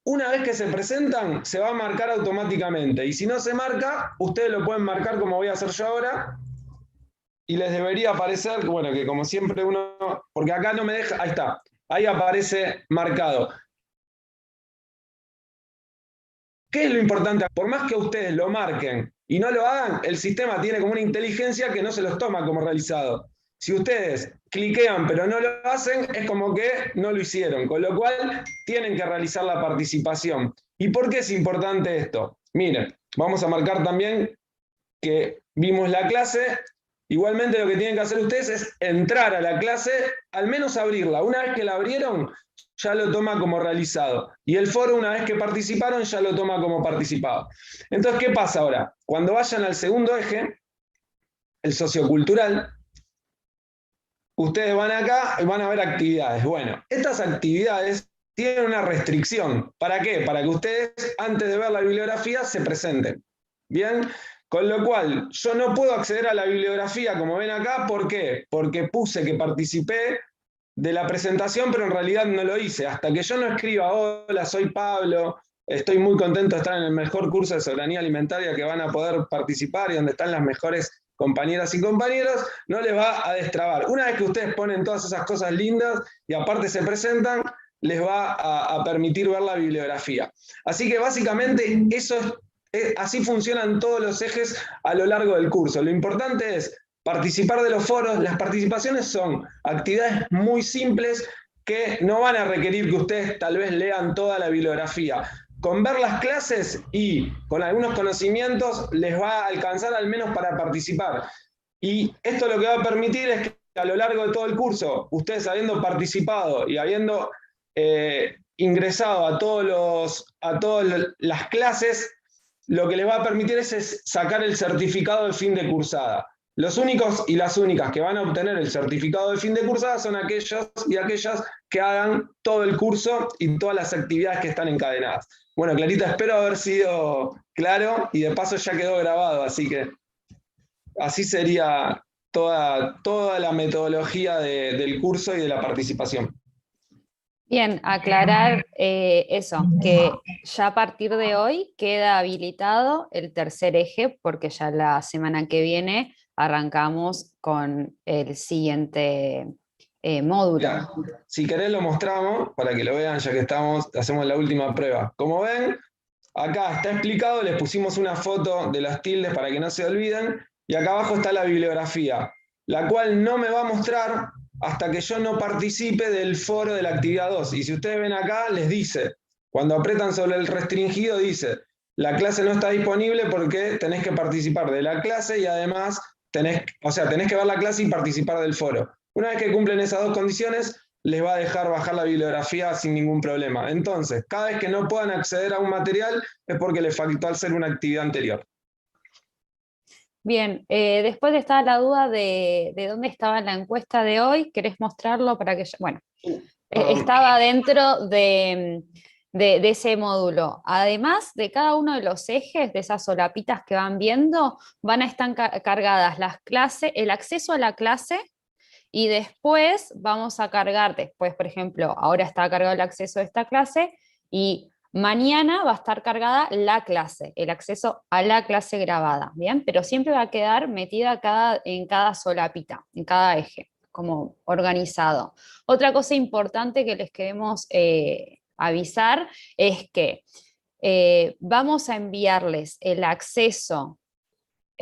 Una vez que se presentan, se va a marcar automáticamente. Y si no se marca, ustedes lo pueden marcar como voy a hacer yo ahora. Y les debería aparecer, bueno, que como siempre uno, porque acá no me deja, ahí está, ahí aparece marcado. ¿Qué es lo importante? Por más que ustedes lo marquen y no lo hagan, el sistema tiene como una inteligencia que no se los toma como realizado. Si ustedes cliquean pero no lo hacen, es como que no lo hicieron, con lo cual tienen que realizar la participación. ¿Y por qué es importante esto? Miren, vamos a marcar también que vimos la clase. Igualmente lo que tienen que hacer ustedes es entrar a la clase, al menos abrirla. Una vez que la abrieron, ya lo toma como realizado. Y el foro, una vez que participaron, ya lo toma como participado. Entonces, ¿qué pasa ahora? Cuando vayan al segundo eje, el sociocultural, ustedes van acá y van a ver actividades. Bueno, estas actividades tienen una restricción. ¿Para qué? Para que ustedes, antes de ver la bibliografía, se presenten. ¿Bien? Con lo cual, yo no puedo acceder a la bibliografía, como ven acá. ¿Por qué? Porque puse que participé de la presentación, pero en realidad no lo hice. Hasta que yo no escriba, hola, soy Pablo, estoy muy contento de estar en el mejor curso de soberanía alimentaria que van a poder participar y donde están las mejores compañeras y compañeros, no les va a destrabar. Una vez que ustedes ponen todas esas cosas lindas y aparte se presentan, les va a permitir ver la bibliografía. Así que básicamente así funcionan todos los ejes a lo largo del curso. Lo importante es participar de los foros. Las participaciones son actividades muy simples que no van a requerir que ustedes tal vez lean toda la bibliografía. Con ver las clases y con algunos conocimientos les va a alcanzar al menos para participar. Y esto lo que va a permitir es que a lo largo de todo el curso, ustedes habiendo participado y habiendo ingresado a todas las clases, lo que les va a permitir es sacar el certificado de fin de cursada. Los únicos y las únicas que van a obtener el certificado de fin de cursada son aquellos y aquellas que hagan todo el curso y todas las actividades que están encadenadas. Bueno, Clarita, espero haber sido claro y de paso ya quedó grabado, así que así sería toda la metodología del curso y de la participación. Bien, aclarar eso, que ya a partir de hoy queda habilitado el tercer eje, porque ya la semana que viene arrancamos con el siguiente módulo. Mirá, si querés lo mostramos para que lo vean, ya que hacemos la última prueba. Como ven, acá está explicado, les pusimos una foto de las tildes para que no se olviden, y acá abajo está la bibliografía, la cual no me va a mostrar hasta que yo no participe del foro de la actividad 2. Y si ustedes ven acá, les dice, cuando apretan sobre el restringido, dice, la clase no está disponible porque tenés que participar de la clase y además tenés que ver la clase y participar del foro. Una vez que cumplen esas dos condiciones, les va a dejar bajar la bibliografía sin ningún problema. Entonces, cada vez que no puedan acceder a un material es porque les faltó hacer una actividad anterior. Bien, después estaba la duda de dónde estaba la encuesta de hoy. ¿Querés mostrarlo para que bueno, estaba dentro de ese módulo. Además de cada uno de los ejes, de esas solapitas que van viendo, van a estar cargadas las clases, el acceso a la clase, y después vamos a cargar, por ejemplo, ahora está cargado el acceso a esta clase, y mañana va a estar cargada la clase, el acceso a la clase grabada, ¿bien? Pero siempre va a quedar metida en cada solapita, en cada eje, como organizado. Otra cosa importante que les queremos avisar es que vamos a enviarles el acceso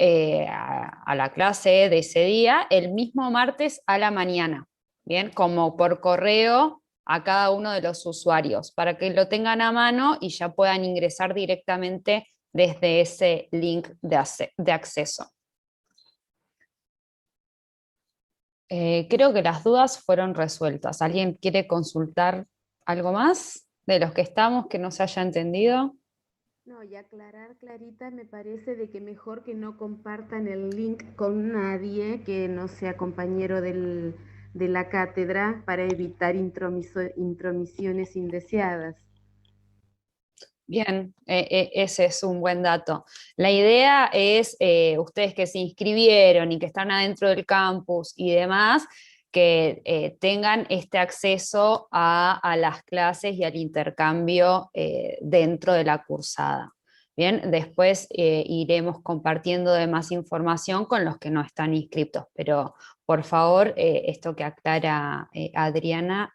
a la clase de ese día el mismo martes a la mañana, ¿bien? Como por correo a cada uno de los usuarios, para que lo tengan a mano y ya puedan ingresar directamente desde ese link de acceso. Creo que las dudas fueron resueltas. ¿Alguien quiere consultar algo más de los que estamos que no se haya entendido? No, y aclarar, Clarita, me parece de que mejor que no compartan el link con nadie que no sea compañero de la cátedra para evitar intromisiones indeseadas. Bien, ese es un buen dato. La idea es, ustedes que se inscribieron y que están adentro del campus y demás, que tengan este acceso a las clases y al intercambio dentro de la cursada. Bien, después iremos compartiendo de más información con los que no están inscritos, pero por favor, esto que aclara Adriana,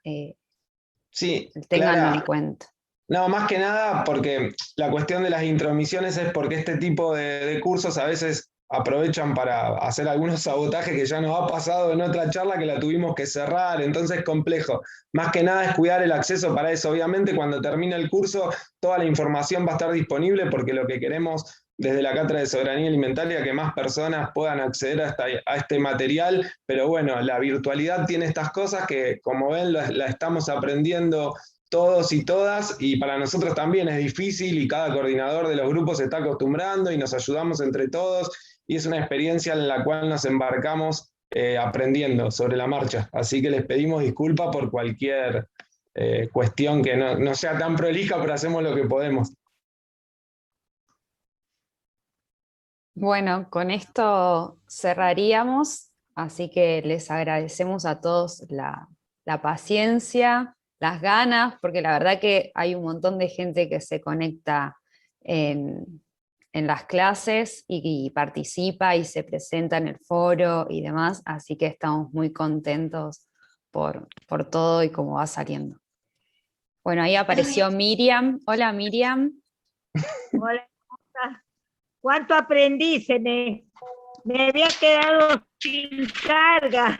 Sí, ténganlo Clara, en cuenta. No, más que nada porque la cuestión de las intromisiones es porque este tipo de cursos a veces aprovechan para hacer algunos sabotajes que ya nos ha pasado en otra charla que la tuvimos que cerrar, entonces es complejo. Más que nada es cuidar el acceso para eso. Obviamente cuando termine el curso toda la información va a estar disponible porque lo que queremos desde la Cátedra de Soberanía Alimentaria es que más personas puedan acceder a este material, pero bueno, la virtualidad tiene estas cosas que como ven la estamos aprendiendo todos y todas, y para nosotros también es difícil y cada coordinador de los grupos se está acostumbrando y nos ayudamos entre todos y es una experiencia en la cual nos embarcamos aprendiendo sobre la marcha. Así que les pedimos disculpas por cualquier cuestión que no sea tan prolija, pero hacemos lo que podemos. Bueno, con esto cerraríamos, así que les agradecemos a todos la paciencia, las ganas, porque la verdad que hay un montón de gente que se conecta en las clases y participa y se presenta en el foro y demás, así que estamos muy contentos por todo y cómo va saliendo. Bueno, ahí apareció Miriam. Hola Miriam. Hola, ¿cómo estás? ¿Cuánto aprendí? Me había quedado sin carga.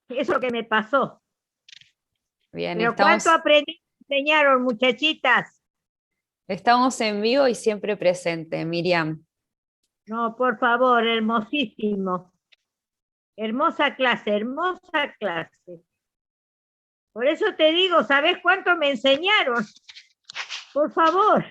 Eso que me pasó. Bien, Pero ¿cuánto aprendí? Me enseñaron, muchachitas. estamos en vivo y siempre presente, Miriam. No, por favor, hermosísimo. Hermosa clase, hermosa clase. Por eso te digo, ¿sabes cuánto me enseñaron? Por favor.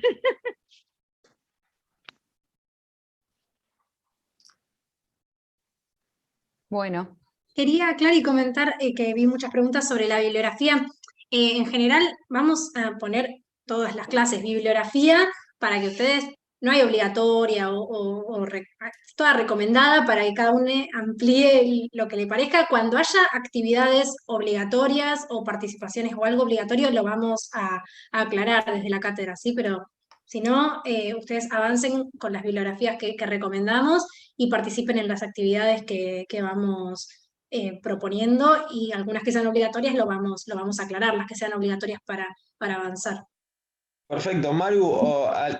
Bueno. Quería, Clary, comentar que vi muchas preguntas sobre la bibliografía. En general, vamos a poner todas las clases bibliografía para que ustedes, no hay obligatoria toda recomendada para que cada uno amplíe lo que le parezca. Cuando haya actividades obligatorias o participaciones o algo obligatorio, lo vamos a aclarar desde la cátedra, ¿sí? Pero si no, ustedes avancen con las bibliografías que recomendamos y participen en las actividades que vamos proponiendo, y algunas que sean obligatorias lo vamos a aclarar, las que sean obligatorias para avanzar. Perfecto, Maru,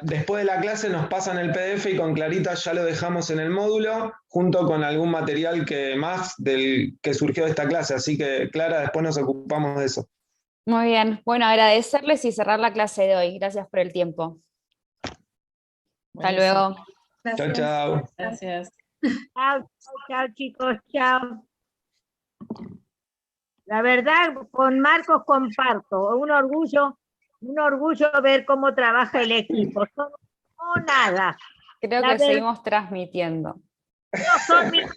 después de la clase nos pasan el PDF y con Clarita ya lo dejamos en el módulo, junto con algún material que surgió de esta clase, así que Clara, después nos ocupamos de eso. Muy bien, bueno, agradecerles y cerrar la clase de hoy. Gracias por el tiempo. Hasta luego. Gracias. Chao, chao. Gracias. Chao, chao, chicos, chao. La verdad, con Marcos comparto. Un orgullo ver cómo trabaja el equipo. No nada. Creo que seguimos transmitiendo. No son mis